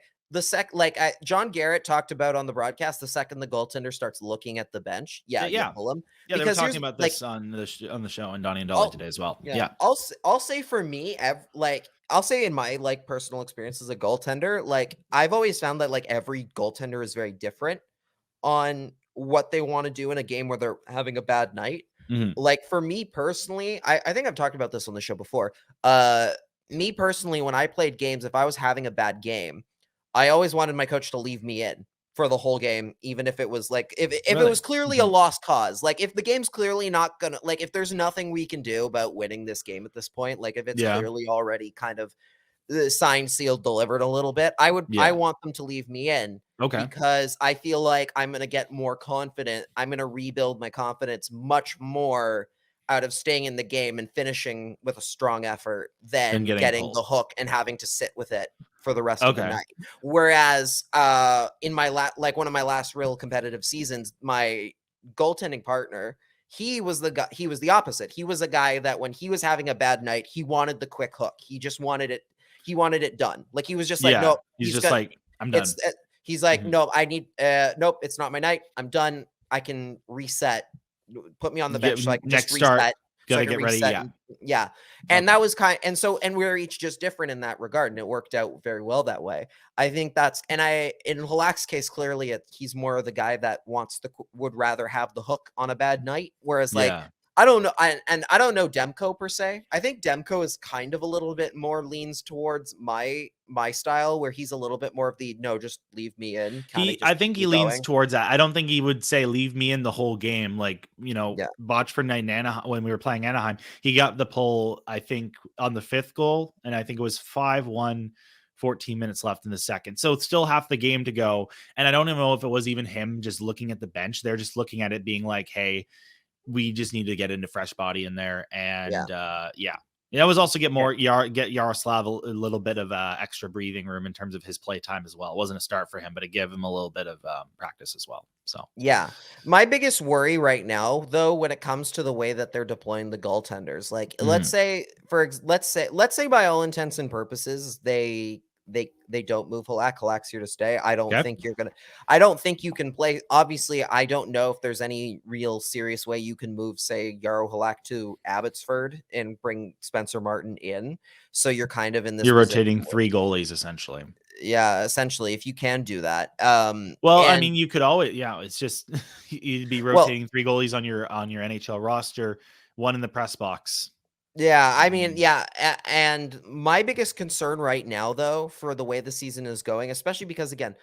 John Garrett talked about on the broadcast, the second the goaltender starts looking at the bench, you pull him. Yeah, they were talking about this on the show on Donnie and Dolly today as well. Yeah. I'll say for me, I'll say in my like personal experience as a goaltender, like I've always found that like every goaltender is very different on what they want to do in a game where they're having a bad night. Mm-hmm. Like for me personally, I think I've talked about this on the show before. Me personally, when I played games, if I was having a bad game, I always wanted my coach to leave me in for the whole game, even if it was like, if it was clearly a lost cause, like if the game's clearly not gonna, like if there's nothing we can do about winning this game at this point, like if it's clearly already kind of signed, sealed, delivered a little bit. I Yeah. want them to leave me in Okay. because I feel like I'm going to get more confident. I'm going to rebuild my confidence much more out of staying in the game and finishing with a strong effort than getting getting pulled. the hook and having to sit with it for the rest of the Okay. night. Whereas in my one of my last real competitive seasons, my goaltending partner, he was the opposite. He was a guy that when he was having a bad night, he wanted the quick hook. He just wanted it. He wanted it done. Like he was just like, Yeah. no, He's just gonna, like, I'm done. He's like, Mhm. no, I need, nope, it's not my night. I'm done. I can reset. Put me on the bench so I can Next just start, reset. So I gotta can get ready. reset. Yeah. Yeah. And that was and we were each just different in that regard. And it worked out very well that way. I think that's, and in Halak's case, clearly he's more of the guy that would rather have the hook on a bad night. Whereas like, Yeah. I don't know. I don't know Demko per se. I think Demko is kind of a little bit more leans towards my style, where he's a little bit more of the no, just leave me in. I think he leans going. towards that. I don't think he would say leave me in the whole game. Like, Yeah. Botchford night in Anaheim, when we were playing Anaheim, he got the pull, I think, on the 5th goal, and I think it was 5-1, 14 minutes left in the second. So it's still half the game to go. And I don't even know if it was even him just looking at the bench. They're just looking at it being like, hey, we just need to get into fresh body in there. And that was also get Jaroslav a little bit of extra breathing room in terms of his play time as well. It wasn't a start for him, but it gave him a little bit of practice as well. So yeah, my biggest worry right now, though, when it comes to the way that they're deploying the goaltenders, like let's say by all intents and purposes, they don't move Halak. Halak's here to stay. I don't think you can play. Obviously, I don't know if there's any real serious way you can move, say, Yarrow Halak to Abbotsford and bring Spencer Martin in. So you're kind of in this. You're rotating 3 goalies essentially. Yeah, essentially, if you can do that. I mean, you could always, it's just you'd be rotating 3 goalies on your NHL roster, 1 in the press box. Yeah, I mean, and my biggest concern right now, though, for the way the season is going, especially because, again,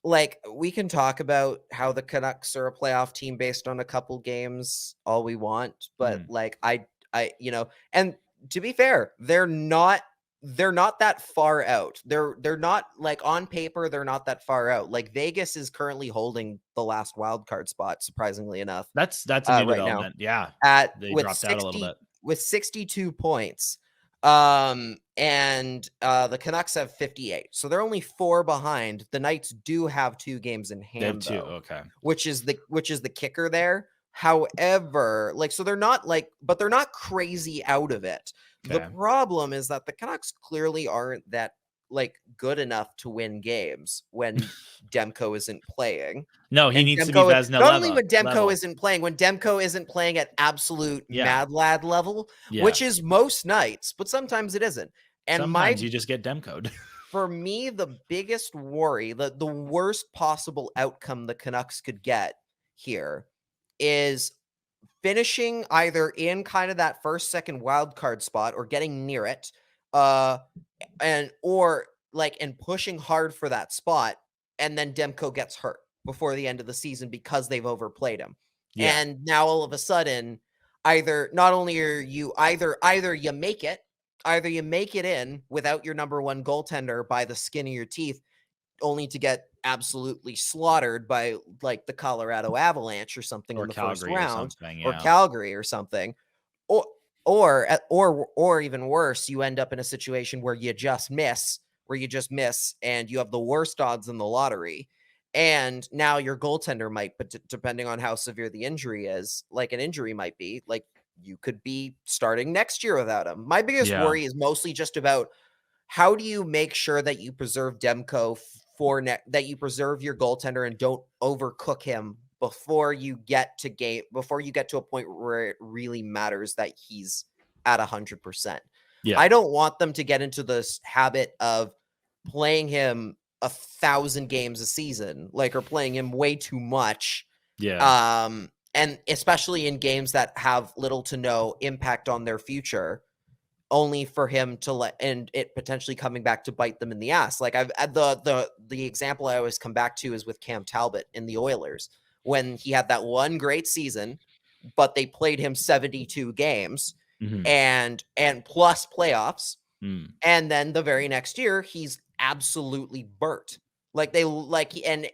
like, we can talk about how the Canucks are a playoff team based on a couple games all we want, but, like, and to be fair, they're not that far out. They're not, like, on paper, they're not that far out. Like, Vegas is currently holding the last wild card spot, surprisingly enough. That's a new right development. now, They dropped out a little bit. With 62 points. And the Canucks have 58. So they're only 4 behind. The Knights do have 2 games in hand, They have 2, though, okay. which is the kicker there. However, like, so they're not but they're not crazy out of it. Okay. The problem is that the Canucks clearly aren't that good enough to win games when Demko isn't playing. No, he needs to be Vezina not only when Demko isn't playing, when Demko isn't playing at absolute mad lad level, which is most nights, but sometimes it isn't. And sometimes you just get Demko'd. For me, the biggest worry, the worst possible outcome the Canucks could get here is finishing either in kind of that first, second wild card spot or getting near it, and pushing hard for that spot, and then Demko gets hurt before the end of the season because they've overplayed him. Yeah. And now all of a sudden, either you make it in without your number 1 goaltender by the skin of your teeth, only to get absolutely slaughtered by like the Colorado Avalanche or something in the Calgary first round, or Calgary or something, or even worse, you end up in a situation where you just miss, and you have the worst odds in the lottery. And now your goaltender might, but depending on how severe the injury is, like an injury might be, like you could be starting next year without him. My biggest worry is mostly just about how do you make sure that you preserve Demko that you preserve your goaltender and don't overcook him before you get to a point where it really matters that he's at 100%. Yeah. I don't want them to get into this habit of playing him 1,000 games a season, or playing him way too much. Yeah. And especially in games that have little to no impact on their future, only for him to and it potentially coming back to bite them in the ass. Like the example I always come back to is with Cam Talbot in the Oilers, when he had that one great season, but they played him 72 games and plus playoffs. And then the very next year, he's absolutely burnt. And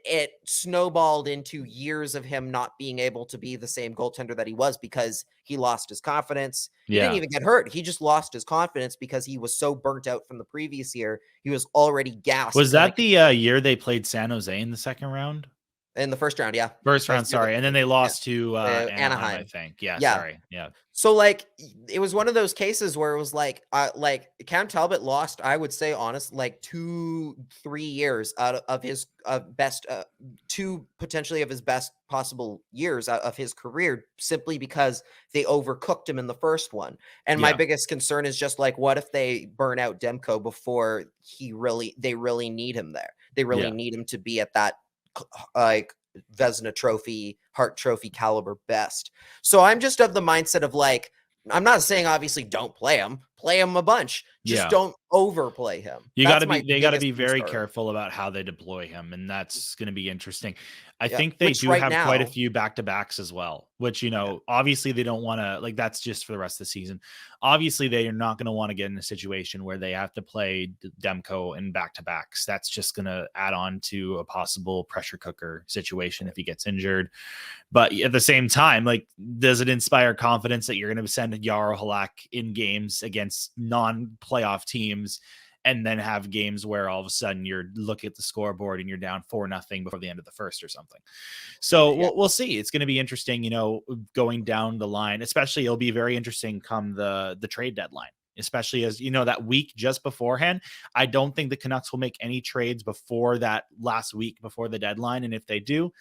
it snowballed into years of him not being able to be the same goaltender that he was because he lost his confidence. He didn't even get hurt. He just lost his confidence because he was so burnt out from the previous year. He was already gassed. Was that the year they played San Jose in the second round? In the first round, yeah. First round, sorry. And then they lost to Anaheim, I think. Yeah, yeah. sorry. Yeah. So, like, it was one of those cases where it was like Cam Talbot lost, I would say, honest, like 2-3 years out of his best, two potentially of his best possible years out of his career, simply because they overcooked him in the first one. And my biggest concern is just like, what if they burn out Demko before they really need him there? They really need him to be at that, like, Vezina Trophy, Hart Trophy caliber best. So I'm just of the mindset of like, I'm not saying obviously don't play him a bunch. Just don't overplay him. They got to be very careful about how they deploy him. And that's going to be interesting. I think they do have quite a few back-to-backs as well, which, obviously they don't want to, like, that's just for the rest of the season. Obviously they are not going to want to get in a situation where they have to play Demko in back-to-backs. That's just going to add on to a possible pressure cooker situation if he gets injured. But at the same time, like, does it inspire confidence that you're going to send Jaro Halak in games against non-playoff teams and then have games where all of a sudden you're looking at the scoreboard and you're down 4-0 before the end of the first or something? So we'll see. It's going to be interesting, going down the line, especially it'll be very interesting come the trade deadline, especially as that week just beforehand. I don't think the Canucks will make any trades before that last week before the deadline. And if they do,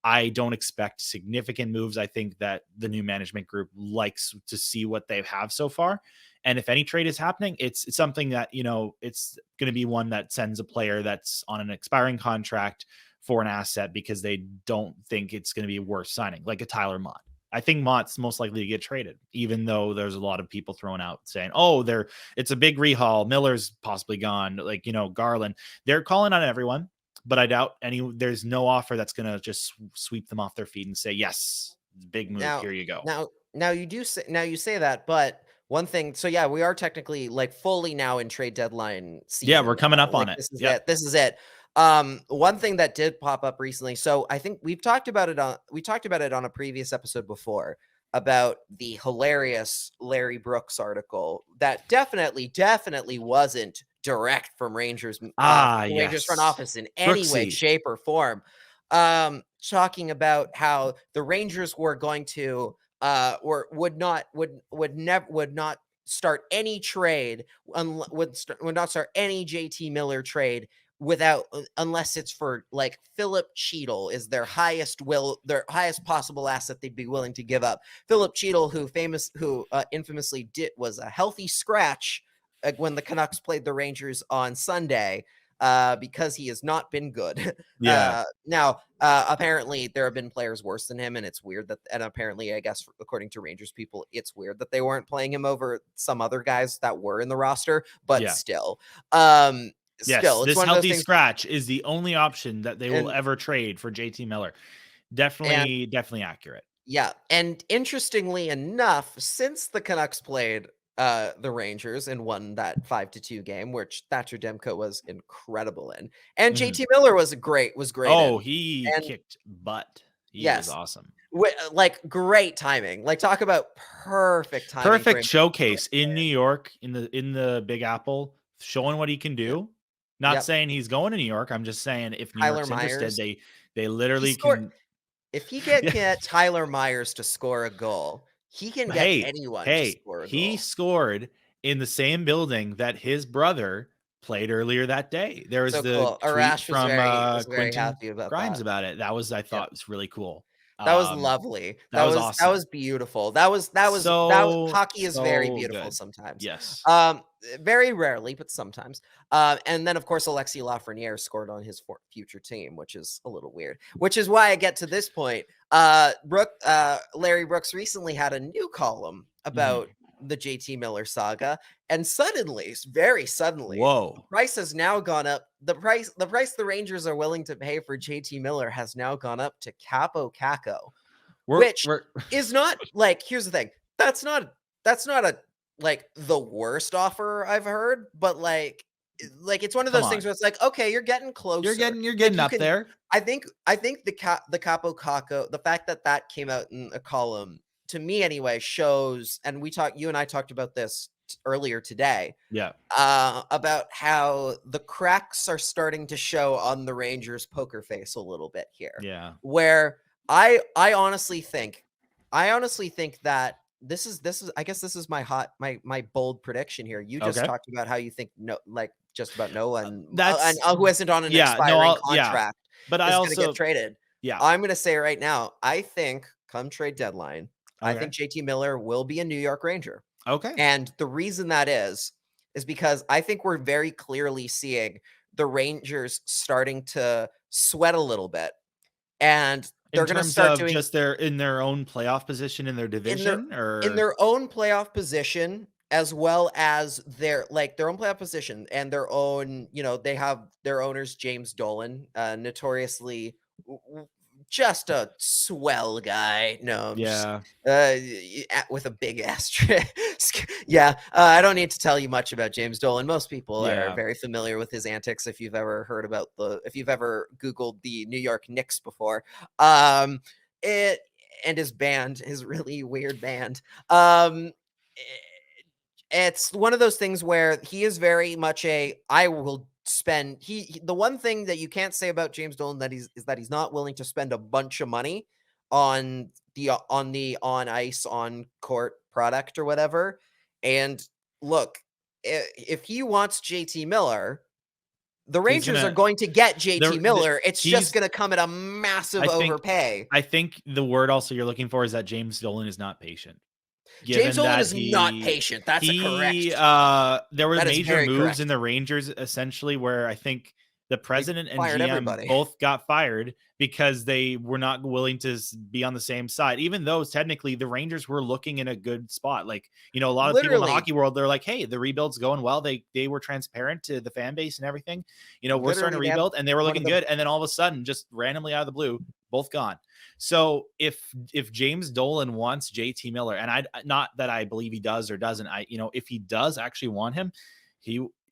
I don't expect significant moves. I think that the new management group likes to see what they have so far. And if any trade is happening, it's something that, it's going to be one that sends a player that's on an expiring contract for an asset because they don't think it's going to be worth signing, like a Tyler Mott. I think Mott's most likely to get traded, even though there's a lot of people throwing out saying, it's a big rehaul. Miller's possibly gone. Like, Garland, they're calling on everyone, but I doubt there's no offer that's going to just sweep them off their feet and say, yes, big move. Here you go. Now you say that, but one thing, so yeah, we are technically like fully now in trade deadline season. Yeah, we're coming up on it. This is it. One thing that did pop up recently. So I think we talked about it on a previous episode before about the hilarious Larry Brooks article that definitely wasn't direct from Rangers Rangers front office in any way, shape, or form. Talking about how the Rangers were going to would not start any trade, would not start any JT Miller trade unless it's for like Philip Cheadle is their highest possible asset they'd be willing to give up. Philip Cheadle, who infamously was a healthy scratch when the Canucks played the Rangers on Sunday, because he has not been good. Now, apparently there have been players worse than him, and it's weird and apparently, I guess, according to Rangers people, it's weird that they weren't playing him over some other guys that were in the roster, but still. This healthy scratch is the only option that they will ever trade for JT Miller. Definitely accurate. Yeah. And interestingly enough, since the Canucks played the Rangers and won that 5-2 game, which Thatcher Demko was incredible in, and JT Miller was great. He kicked butt. He was awesome. Like, great timing. Like, talk about perfect timing. Perfect showcase in New York, in the Big Apple, showing what he can do. Not saying he's going to New York. I'm just saying if New York's interested, they literally can. If he can get Tyler Myers to score a goal, he can get anyone to score a goal. He scored in the same building that his brother played earlier that day. There was tweet from Quentin Grimes about it. That was, I thought, was really cool. That was lovely. That was awesome. That was beautiful. That was hockey is very beautiful good. Sometimes. Yes. Very rarely, but sometimes. And then of course Alexis Lafreniere scored on his future team, which is a little weird. Which is why I get to this point. Larry Brooks recently had a new column about the JT Miller saga, and very suddenly, the price has now gone up. The price the Rangers are willing to pay for JT Miller has now gone up to Capo Caco, which is not like, here's the thing. That's not a like the worst offer I've heard, but like it's one of Come those things on. where it's like, okay, you're getting closer. You're Like getting you up can, there. I think the Capo Caco, the fact that that came out in a column to me anyway shows, and you and I talked about this earlier today, Yeah. about how the cracks are starting to show on the Rangers poker face a little bit here. Yeah. Where I honestly think that this is I guess this is my bold prediction here. You just Okay. talked about how you think just about no one That's who isn't on an yeah. No, expiring yeah. contract But I is going to get also, traded. yeah. I'm going to say right now, I think come trade deadline, I Okay. think JT Miller will be a New York Ranger. Okay. And the reason that is because I think we're very clearly seeing the Rangers starting to sweat a little bit. And In they're going to terms start of doing just in their own playoff position in their division, in or their own playoff position, as well as their own playoff position and their own, they have their owners, James Dolan, notoriously just a swell guy. No, I'm just yeah, with a big asterisk. Yeah, I don't need to tell you much about James Dolan. Most people are yeah, very familiar with his antics if you've ever heard about if you've ever Googled the New York Knicks before. It and his band, his really weird band. It's one of those things where he is very much I will spend the one thing that you can't say about James Dolan is that he's not willing to spend a bunch of money on the on ice on court product or whatever. And look, if he wants JT Miller, the Rangers are going to get JT Miller. It's just going to come at a massive overpay. I think the word also you're looking for is that James Dolan is not patient. James Dolan is not patient. That's correct. There were major moves correct. in the Rangers essentially where I think the president and GM everybody. both got fired because they were not willing to be on the same side, even though technically the Rangers were looking in a good spot. Like, a lot of people in the hockey world, they're like, hey, the rebuild's going well. They were transparent to the fan base and everything. We're starting to rebuild, and they were looking good. And then all of a sudden, just randomly out of the blue, both gone. So if James Dolan wants JT Miller, and not that I believe he does or doesn't, if he does actually want him,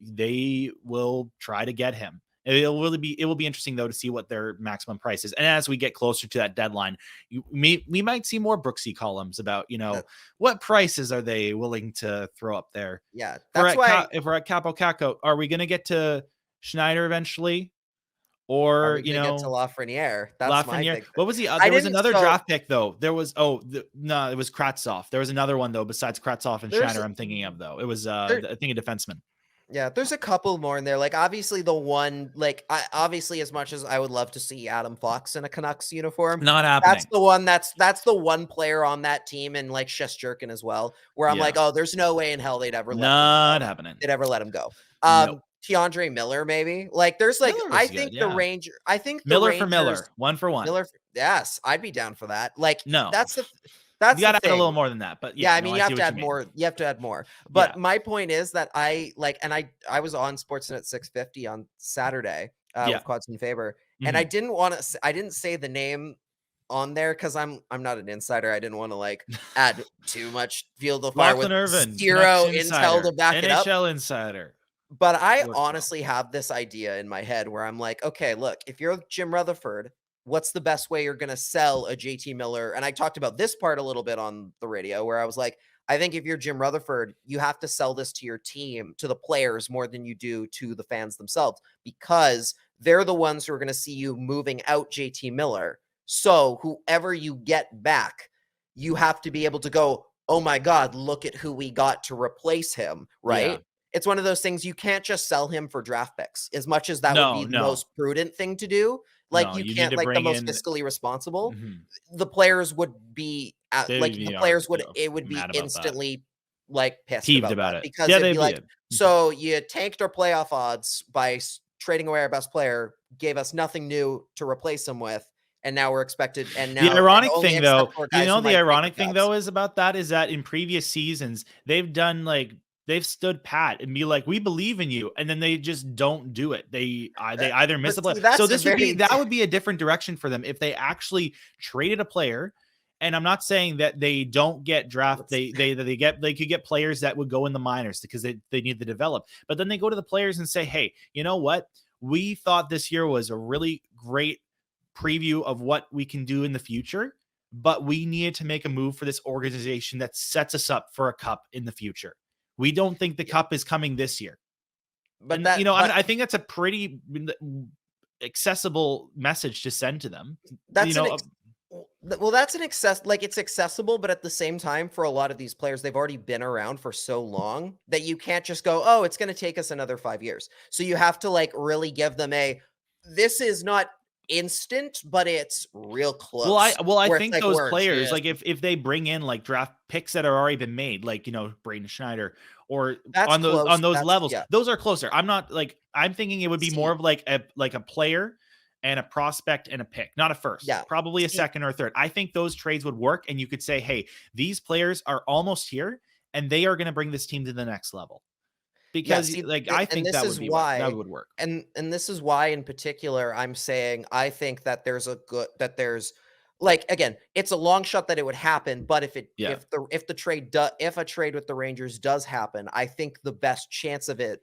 they will try to get him. It will be interesting though to see what their maximum price is. And as we get closer to that deadline, we might see more Brooksy columns about, what prices are they willing to throw up there? Yeah. That's why if we're at Capo Caco, are we going to get to Schneider eventually? Or, get to Lafreniere. That's Lafreniere. my big thing. What was the other? There was another draft pick though. There was it was Kravtsov. There was another one though besides Kravtsov and Schneider. I'm thinking of though. It was I think a defenseman. Yeah, there's a couple more in there. Like obviously the one, obviously as much as I would love to see Adam Fox in a Canucks uniform, not happening. That's the one. That's the one player on that team, and like Shesterkin as well, where I'm like, oh, there's no way in hell they'd ever let him go. Nope. Keandre Miller, maybe. Like there's like I think good, the Ranger. I think the Miller Rangers, for Miller, 1 for 1. Miller, yes, I'd be down for that. Like no, that's you got to add a little more than that, but I mean, you have to add more. You have to add more. But my point is that I was on Sportsnet 650 on Saturday with Quads and Faber, and I didn't say the name on there because I'm not an insider. I didn't want to add too much fuel to the fire with Irvin, zero intel to back it up. NHL insider. But I honestly have this idea in my head where I'm like, okay, look, if you're Jim Rutherford, what's the best way you're going to sell a JT Miller? And I talked about this part a little bit on the radio where I was like, I think if you're Jim Rutherford, you have to sell this to your team, to the players more than you do to the fans themselves, because they're the ones who are going to see you moving out JT Miller. So whoever you get back, you have to be able to go, oh my God, look at who we got to replace him, right? Yeah. It's one of those things you can't just sell him for draft picks, as much as that would be the most prudent thing to do. You can't, the most fiscally responsible. Mm-hmm. The players would be it would be instantly pissed about it because it'd be like, so you tanked our playoff odds by trading away our best player, gave us nothing new to replace him with. And now we're expected. And now the ironic thing though, the ironic thing though is about that is that in previous seasons, they've done they've stood pat and be like, we believe in you. And then they just don't do it. They either miss a play. So that would be a different direction for them. If they actually traded a player And I'm not saying that they don't get draft. They could get players that would go in the minors because they need to develop. But then they go to the players and say, hey, you know what? We thought this year was a really great preview of what we can do in the future, but we needed to make a move for this organization that sets us up for a cup in the future. We don't think the cup is coming this year. But and, I think that's a pretty accessible message to send to them. That's it's accessible, but at the same time, for a lot of these players, they've already been around for so long that you can't just go, oh, it's going to take us another 5 years. So you have to like really give them this is not instant, but it's real close. I think those players, like if they bring in like draft picks that are already been made, like, Braden Schneider or on those levels, those are closer. I'm thinking it would be more of like a player and a prospect and a pick, not a first, probably a second or a third. I think those trades would work. And you could say, hey, these players are almost here and they are going to bring this team to the next level. Because I think that would work. And this is why in particular, I'm saying, I think that there's again, it's a long shot that it would happen. But if a trade with the Rangers does happen, I think the best chance of it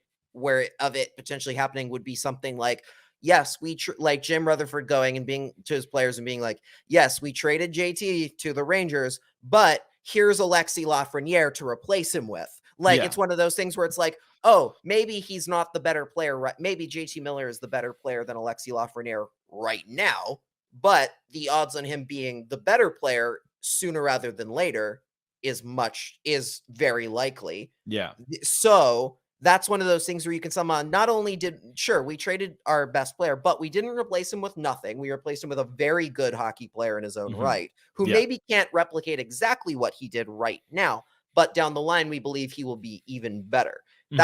potentially happening would be something like, yes, like Jim Rutherford going and being to his players and being like, yes, we traded JT to the Rangers, but here's Alexis Lafreniere to replace him with. It's one of those things where it's like, oh, maybe he's not the better player. Right? Maybe JT Miller is the better player than Alexis Lafreniere right now, but the odds on him being the better player sooner rather than later is very likely. Yeah. So that's one of those things where you can somehow not only we traded our best player, but we didn't replace him with nothing. We replaced him with a very good hockey player in his own right, who maybe can't replicate exactly what he did right now, but down the line, we believe he will be even better. Mm-hmm.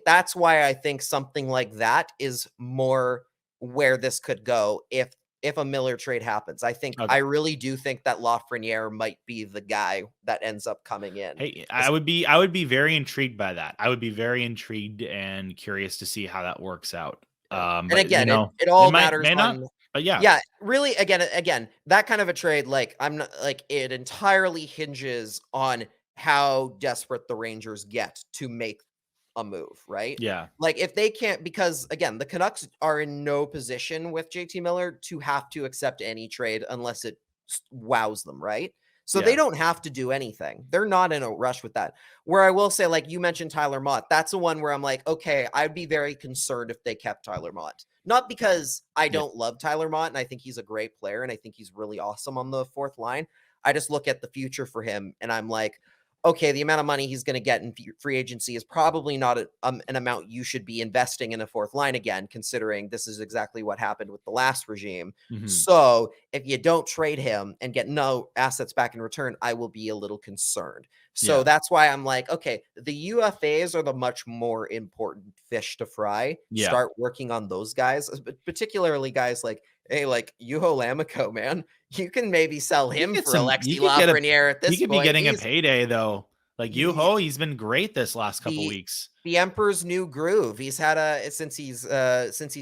That's why I think something like that is more where this could go if a Miller trade happens. I really do think that Lafreniere might be the guy that ends up coming in. Hey, I would be very intrigued by that. I would be very intrigued and curious to see how that works out. And again, it all matters. But yeah, really, again, that kind of a trade, I'm not it entirely hinges on how desperate the Rangers get to make a move, right? Yeah. If they can't, because again, the Canucks are in no position with JT Miller to have to accept any trade unless it wows them, right? So they don't have to do anything. They're not in a rush with that. Where I will say, you mentioned Tyler Mott, that's the one where I'm like, okay, I'd be very concerned if they kept Tyler Mott. Not because I don't love Tyler Mott and I think he's a great player and I think he's really awesome on the fourth line. I just look at the future for him and I'm like, okay, the amount of money he's going to get in free agency is probably not an amount you should be investing in a fourth line again, considering this is exactly what happened with the last regime. Mm-hmm. So if you don't trade him and get no assets back in return, I will be a little concerned. So that's why I'm like, okay, the UFAs are the much more important fish to fry. Yeah. Start working on those guys, particularly guys like Juho Lammikko, man. You can maybe sell him for Alexis Lafreniere at this point. He could be getting a payday though. Juho, he's been great this last couple weeks. The Emperor's new groove. He's had since he's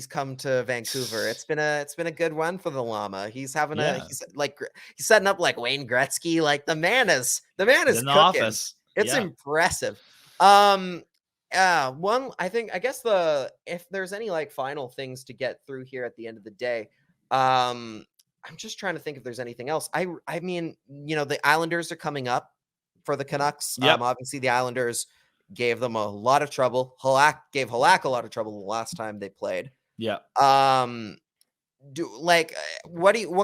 come to Vancouver. It's been a good one for the Llama. He's having he's setting up like Wayne Gretzky. The man is in the cooking. Office. It's impressive. I guess if there's any final things to get through here at the end of the day, I'm just trying to think if there's anything else. I mean, the Islanders are coming up for the Canucks. Yep. Obviously the Islanders gave them a lot of trouble. Halak gave Halak a lot of trouble the last time they played. Yeah. What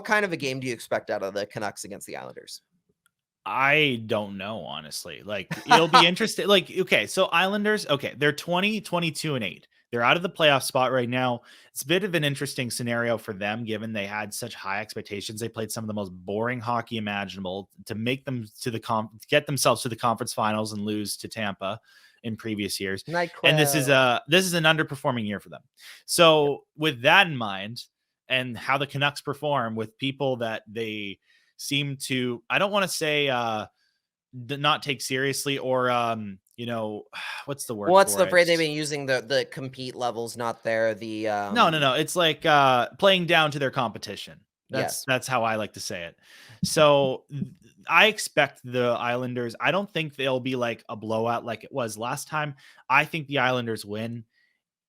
kind of a game do you expect out of the Canucks against the Islanders? I don't know, honestly. It'll be interesting. Okay, so Islanders, they're 20, 22, and 8. They're out of the playoff spot right now. It's a bit of an interesting scenario for them, given they had such high expectations. They played some of the most boring hockey imaginable to make them to get themselves to the conference finals and lose to Tampa in previous years. And this is an underperforming year for them. So with that in mind, and how the Canucks perform with people that they seem to, I don't want to say not take seriously or what's the word? What's the phrase they've been using? The compete levels not there. The no. It's playing down to their competition. That's how I like to say it. So I expect the Islanders. I don't think they'll be like a blowout like it was last time. I think the Islanders win.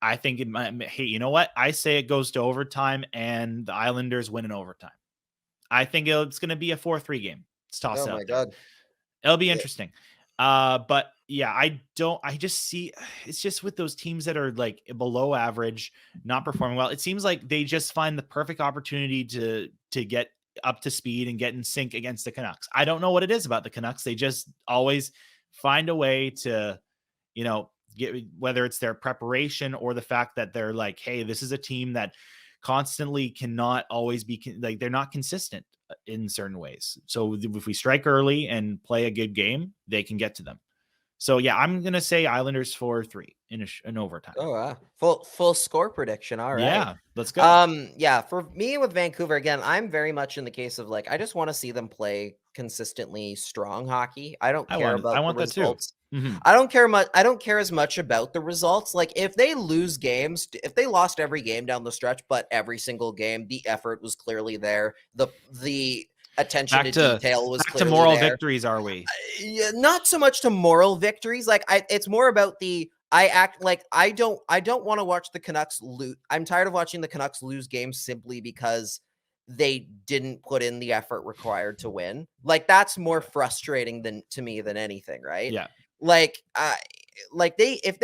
I think it might. Hey, you know what? I say it goes to overtime and the Islanders win in overtime. I think it's going to be a 4-3 game. Let's toss Oh it my out there. God. It'll be interesting. But yeah, I just see it's just with those teams that are like below average, not performing well. It seems like they just find the perfect opportunity to get up to speed and get in sync against the Canucks. I don't know what it is about the Canucks. They just always find a way to, get, whether it's their preparation or the fact that they're like, hey, this is a team that constantly cannot always be like, they're not consistent in certain ways. So if we strike early and play a good game, they can get to them. So yeah, I'm going to say Islanders 4-3 in overtime. Oh, wow. Full score prediction. All right. Yeah, let's go. Yeah, for me with Vancouver, again, I'm very much in the case of like, I just want to see them play consistently strong hockey. I don't care about I the want that too. results. Mm-hmm. I don't care much. I don't care as much about the results. Like if they lose games, if they lost every game down the stretch, but every single game, the effort was clearly there. The attention to detail was clearly to moral there. victories, are we? Yeah, not so much to moral victories. Like it's more about I act like I don't want to watch the Canucks lose. I'm tired of watching the Canucks lose games simply because they didn't put in the effort required to win. Like that's more frustrating to me than anything, right? Yeah. Like if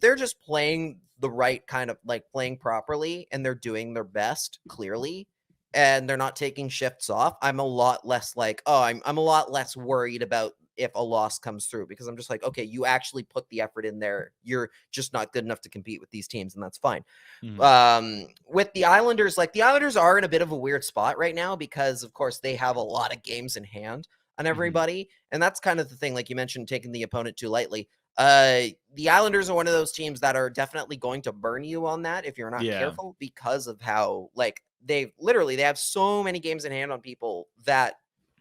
they're just playing the right kind of like playing properly and they're doing their best clearly and they're not taking shifts off, I'm a lot less like, oh, I'm a lot less worried about if a loss comes through, because I'm just like, okay, you actually put the effort in there. You're just not good enough to compete with these teams, and that's fine. Mm-hmm. With the Islanders, like the Islanders are in a bit of a weird spot right now because, of course, they have a lot of games in hand on everybody, mm-hmm. and that's kind of the thing. Like you mentioned, taking the opponent too lightly. The Islanders are one of those teams that are definitely going to burn you on that if you're not careful, because of how like they have so many games in hand on people that.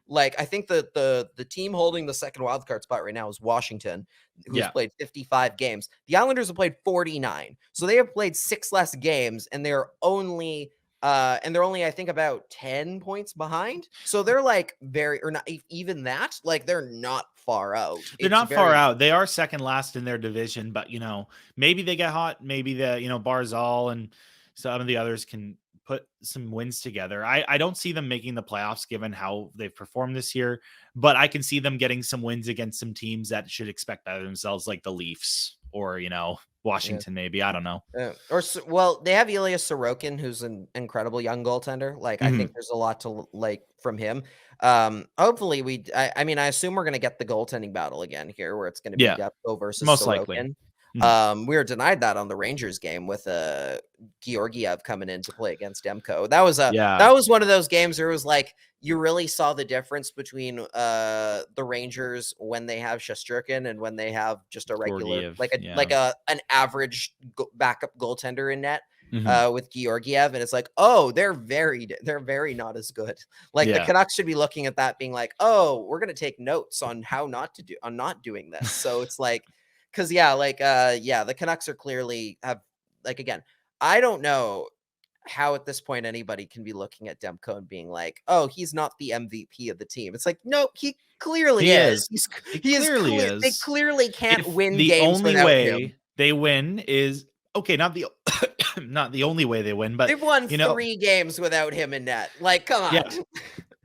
Like, I think the team holding the second wildcard spot right now is Washington, who's played 55 games. The Islanders have played 49. So they have played 6 less games, and they're only, I think, about 10 points behind. So they're like not even that, like they're not far out. They're not far out. They are second last in their division, but, maybe they get hot. Maybe Barzal and some of the others can put some wins together. I don't see them making the playoffs given how they've performed this year, but I can see them getting some wins against some teams that should expect better themselves, like the Leafs or, Washington, maybe. I don't know. Well, they have Ilya Sorokin, who's an incredible young goaltender. Like, I think there's a lot to like from him. Hopefully I assume we're going to get the goaltending battle again here, where it's going to be Demko versus most Sorokin. Likely. We were denied that on the Rangers game with Georgiev coming in to play against Demko. That was one of those games where it was like you really saw the difference between the Rangers when they have Shesterkin and when they have just a regular an average backup goaltender in net. With Georgiev, and it's like, oh, they're very not as good. Like the Canucks should be looking at that being like, oh, we're going to take notes on how not doing this. So it's like, because the Canucks are clearly have, like, again, I don't know how at this point anybody can be looking at Demko and being like, oh, he's not the MVP of the team. It's like, no, he clearly is. He clearly is. They clearly can't win games without him. They win is okay. Not the only way they win, but they've won 3 games without him in net. Like, come on. Yeah.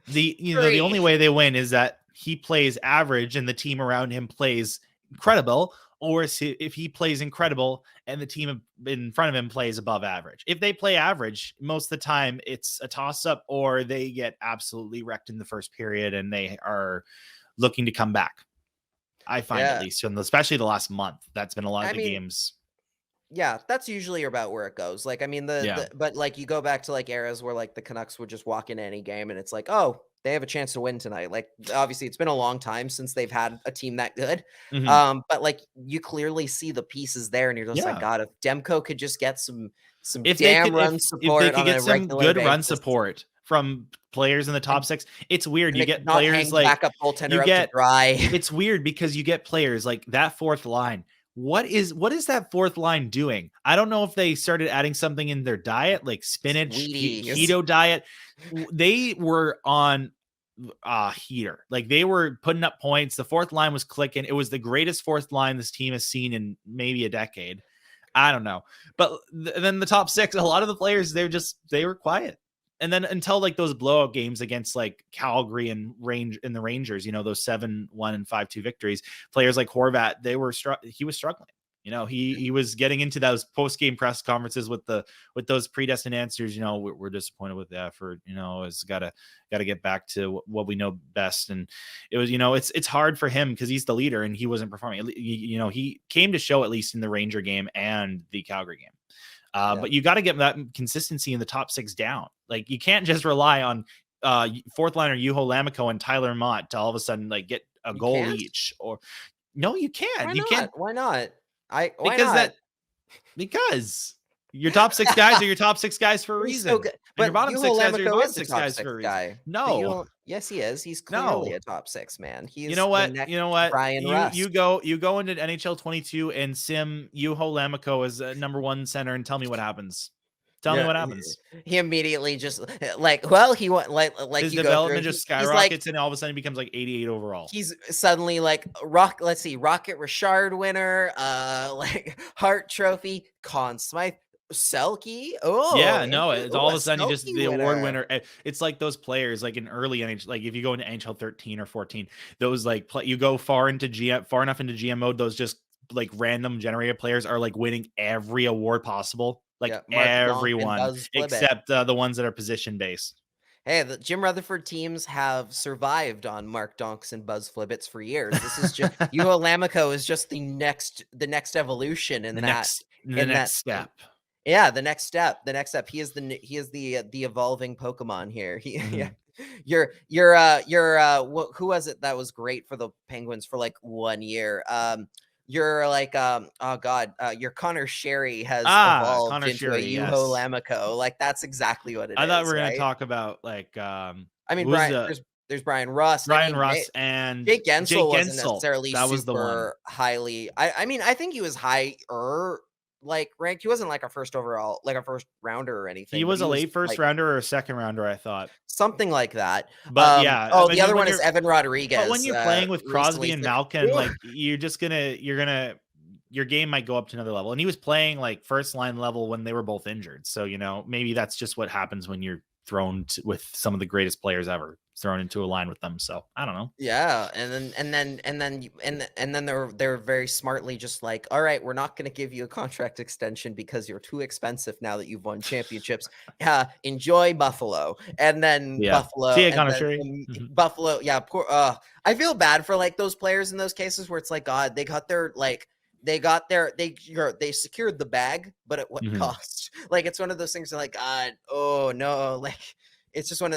The only way they win is that he plays average and the team around him plays incredible, or if he plays incredible and the team in front of him plays above average. If they play average, most of the time it's a toss-up, or they get absolutely wrecked in the first period and they are looking to come back. I find, at least, especially the last month, that's been a lot of the games. Yeah, that's usually about where it goes. Like, I mean, but like you go back to like eras where like the Canucks would just walk in any game and it's like, oh, they have a chance to win tonight. Like, obviously it's been a long time since they've had a team that good. But like you clearly see the pieces there and you're just like, God, if Demko could just get some run support, if they could get some good run support from players in the top 6. It's weird. You get players like backup goaltender up to dry. It's weird because you get players like that fourth line. What is that fourth line doing? I don't know if they started adding something in their diet, like spinach, keto diet. They were on heater. Like they were putting up points. The fourth line was clicking. It was the greatest fourth line this team has seen in maybe a decade. I don't know. But then the top six, a lot of the players, they were quiet. And then until like those blowout games against like Calgary and the Rangers, those 7-1 and 5-2 victories, players like Horvat, he was struggling. He was getting into those post-game press conferences with those predestined answers. We're disappointed with the effort. It's gotta get back to what we know best. And it was, it's hard for him because he's the leader and he wasn't performing. He came to show at least in the Ranger game and the Calgary game. But you got to get that consistency in the top six down. Like you can't just rely on fourth liner Juho Lammikko and Tyler Mott to all of a sudden like get a goal each. Or no, you can't. Can't. Why not? Because your top six guys are your top six guys for a reason. But your bottom Juho six guys are your Lammikko bottom is the six top guys six for a reason. guy. No. Yes, he is. He's clearly a top six man. He's you know what? Brian Rust. You go into NHL 22 and sim Juho Lammikko as number one center and tell me what happens. Tell me what happens. He immediately just he went like his you development go just skyrockets and all of a sudden he becomes like 88 overall. He's suddenly like Rocket Richard winner, Hart Trophy, Conn Smythe, Selke. Oh yeah, no, it's all of a sudden he just the award winner. It's like those players like in early NHL, like if you go into NHL 13 or 14, those like you go far enough into GM mode, those just like random generated players are like winning every award possible. Like everyone except the ones that are position based. Hey, the Jim Rutherford teams have survived on Mark Donks and Buzz Flibbits for years. This is just Juho Lammikko is just the next evolution in the that next step. Yeah, the next step. He is the evolving Pokemon here. Who was it that was great for the Penguins for like 1 year? You're like your Connor Sherry has evolved into Sherry, a Juho Lammikko. Like that's exactly what it is. I thought we were gonna talk about like there's Brian Rust. And Jake Gensel wasn't necessarily that was super highly. I think he was higher ranked. He wasn't like a first overall, like a first rounder or anything. He was a late first rounder or a second rounder, I thought. Something like that. But the other one is Evan Rodriguez. But when you're playing with Crosby and Malkin, like you're gonna your game might go up to another level. And he was playing like first line level when they were both injured. So, maybe that's just what happens when you're thrown with some of the greatest players ever thrown into a line with them. So I don't know. Yeah. And then they're very smartly just like, all right, we're not going to give you a contract extension because you're too expensive now that you've won championships. Enjoy Buffalo. And then Buffalo. See you, Connor Sherry. Buffalo. Yeah. Poor, I feel bad for like those players in those cases where it's like, God, they secured the bag, but at what cost? Like, it's one of those things like, God, oh no. Like, it's just God.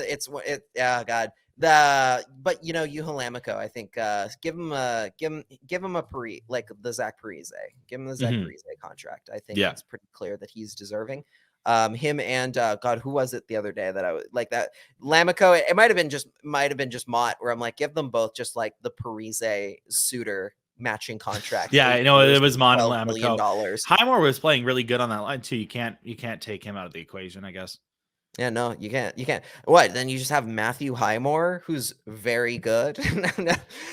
But Juho Lammikko, I think, give him a the Zach Parise. Give him the Zach Parise contract. I think it's pretty clear that he's deserving. Him and God, who was it the other day that I was like that Lammikko? It might have been just Mott, where I'm like, give them both just like the Parise Suter matching contract. Yeah, I know it was Mott and Lammikko. Highmore was playing really good on that line too. You can't take him out of the equation, I guess. Yeah, no, you can't. What? Then you just have Matthew Highmore, who's very good.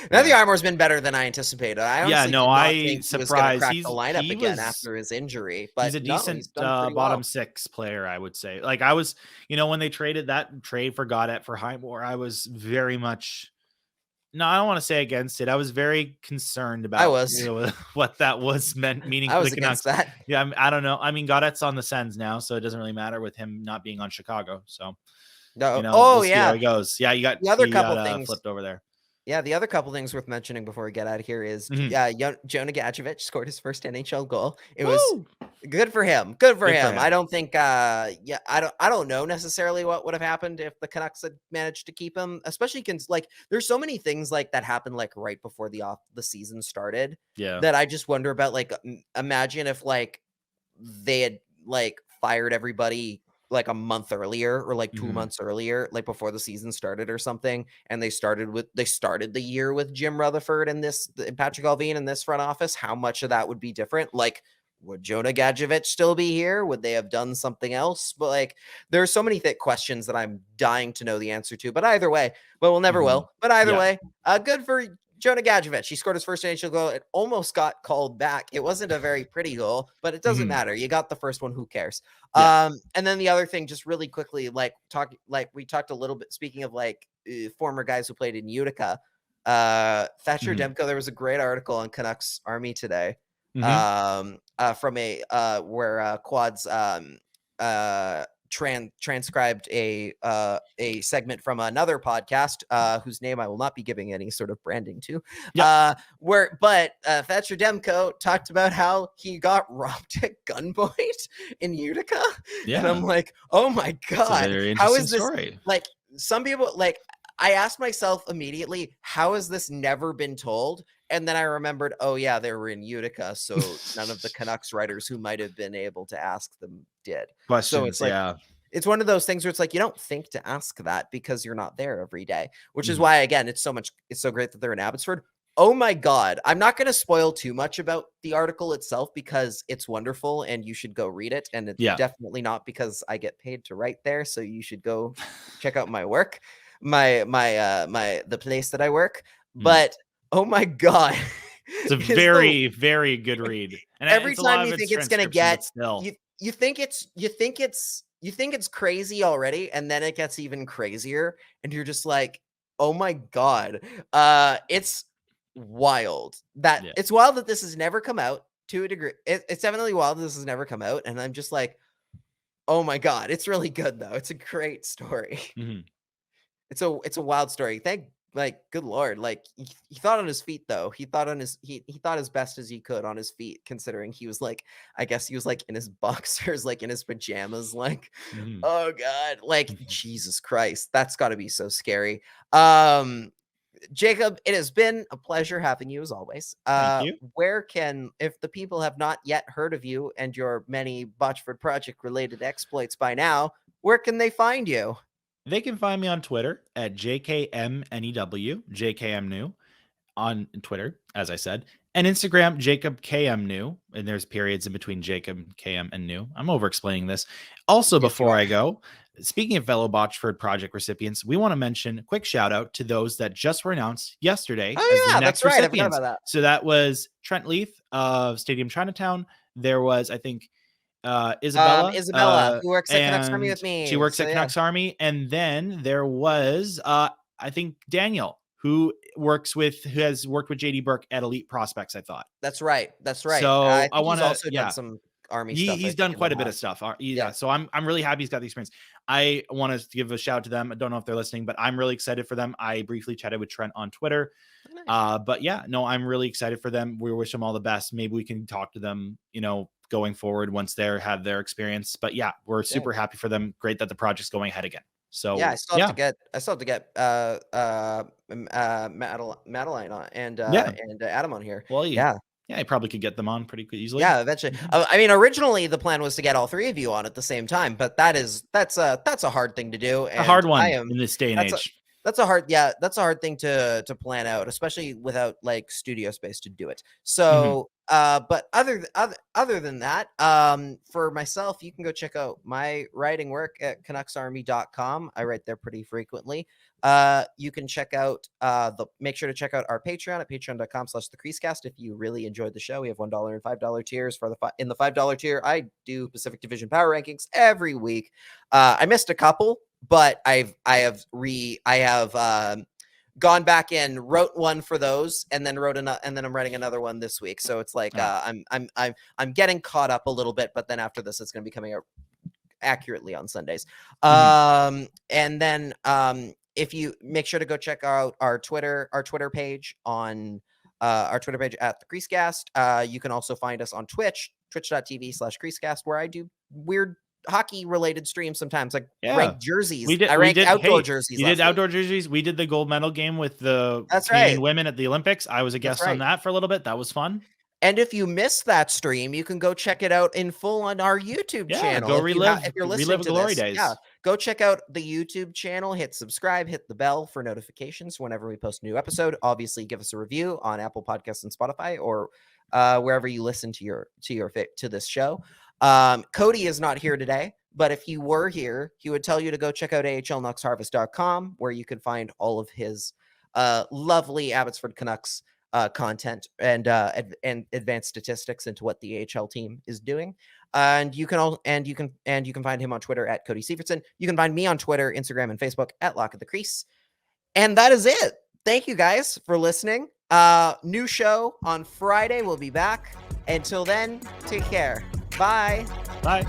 Matthew Highmore's been better than I anticipated. I surprised he's the lineup again after his injury. But he's a decent bottom six player, I would say. Like I was, when they traded that trade for Gaudette for Highmore, I was very much. No, I don't want to say against it. I was very concerned about what that was meaning. I was against that. Yeah, I don't know. I mean, Gaudette's on the Sens now, so it doesn't really matter with him not being on Chicago. So, we'll see how he goes. Yeah, you got the other couple things flipped over there. Yeah, the other couple things worth mentioning before we get out of here is Jonah Gadgeovich scored his first NHL goal. It was good for him. Good for him. I don't think I don't know necessarily what would have happened if the Canucks had managed to keep him, especially like there's so many things like that happened like right before the season started. Yeah. That I just wonder about. Like, imagine if like they had like fired everybody like a month earlier or like 2 months earlier, like before the season started or something. And they started the year with Jim Rutherford and Patrick Allvin in this front office. How much of that would be different? Like would Jonah Gadgeovich still be here? Would they have done something else? But like, there are so many thick questions that I'm dying to know the answer to. But either way, we'll never will. But either way, good for Jonah Gadgeovich. He scored his first NHL goal. It almost got called back. It wasn't a very pretty goal, but it doesn't matter. You got the first one. Who cares? And then the other thing, just really quickly, we talked a little bit, speaking of like former guys who played in Utica, Thatcher Demko. There was a great article on Canucks Army today. From where Quads transcribed a segment from another podcast whose name I will not be giving any sort of branding to. Thatcher Demko talked about how he got robbed at gunpoint in Utica. And I'm like, oh my God, how is this story? Like, some people, like, I asked myself immediately, how has this never been told? And then I remembered, oh yeah, they were in Utica, so none of the Canucks writers who might have been able to ask them did. Questions, so it's like, it's one of those things where it's like, you don't think to ask that because you're not there every day, which is why, again, it's so great that they're in Abbotsford. Oh my God. I'm not going to spoil too much about the article itself because it's wonderful and you should go read it. And it's definitely not because I get paid to write there. So you should go check out my work, the place that I work. But oh my God. It's a very, very good read. And every time you think it's going to get, you think it's crazy already. And then it gets even crazier. And you're just like, oh my God. It's wild it's wild that this has never come out to a degree. It's definitely wild that this has never come out. And I'm just like, oh my God, it's really good though. It's a great story. It's a wild story. Good Lord. Like he thought on his feet though. He thought as best as he could on his feet, considering he was like, I guess he was like in his boxers, like in his pajamas, like, oh God, like Jesus Christ, that's gotta be so scary. Jacob, it has been a pleasure having you as always. Thank you. If the people have not yet heard of you and your many Botchford Project related exploits by now, where can they find you? They can find me on Twitter at JKMNEW, JKMNew on Twitter, as I said, and Instagram, Jacob KM New, and there's periods in between Jacob, KM, and New. I'm over explaining this. Also, before I go, speaking of fellow Botchford Project recipients, we want to mention a quick shout out to those that just were announced yesterday. Oh yeah, that's right. I forgot about that. So that was Trent Leith of Stadium Chinatown. There was, I think, Isabella, who works at Canucks Army with me. She works at Canucks Army. And then there was, I think, Daniel, who has worked with JD Burke at Elite Prospects, I thought. That's right. So I want to also done some Army stuff. He's done quite a bit of stuff. So I'm really happy he's got the experience. I want to give a shout out to them. I don't know if they're listening, but I'm really excited for them. I briefly chatted with Trent on Twitter. But yeah, no, I'm really excited for them. We wish them all the best. Maybe we can talk to them, going forward once they have their experience. But yeah, we're super happy for them. Great that the project's going ahead again. So yeah, I still have to get Madeline on and Adam on here. Well, yeah, I probably could get them on pretty easily. Yeah, eventually. I mean, originally the plan was to get all three of you on at the same time, but that's a hard thing to do. And a hard one in this day and age. That's a hard thing to plan out, especially without like studio space to do it. So, but other than that, for myself, you can go check out my writing work at canucksarmy.com. I write there pretty frequently. You can check out make sure to check out our Patreon at patreon.com/thecreasecast. If you really enjoyed the show, we have $1 and $5 tiers. In the $5 tier, I do Pacific Division power rankings every week. I missed a couple, but I have gone back and wrote one for those, and then I'm writing another one this week. So it's like I'm getting caught up a little bit, but then after this, it's going to be coming out accurately on Sundays. And then if you make sure to go check out our Twitter page on our Twitter page at the CreaseCast. You can also find us on twitch.tv/CreaseCast, where I do weird hockey related streams sometimes, like rank jerseys. I ranked outdoor jerseys. You did outdoor jerseys. We did the gold medal game with the Canadian women at the Olympics. I was a guest on that for a little bit. That was fun. And if you missed that stream, you can go check it out in full on our YouTube channel. Go if you're listening to glory days. Yeah, go check out the YouTube channel, hit subscribe, hit the bell for notifications whenever we post a new episode. Obviously, give us a review on Apple Podcasts and Spotify, or wherever you listen to this show. Cody is not here today, but if he were here, he would tell you to go check out ahlnucksharvest.com, where you can find all of his lovely Abbotsford Canucks content and advanced statistics into what the AHL team is doing. And you can find him on Twitter at Cody Sievertson. You can find me on Twitter, Instagram, and Facebook at Lock at the Crease. And that is it. Thank you guys for listening. New show on Friday. We'll be back. Until then, take care. Bye. Bye.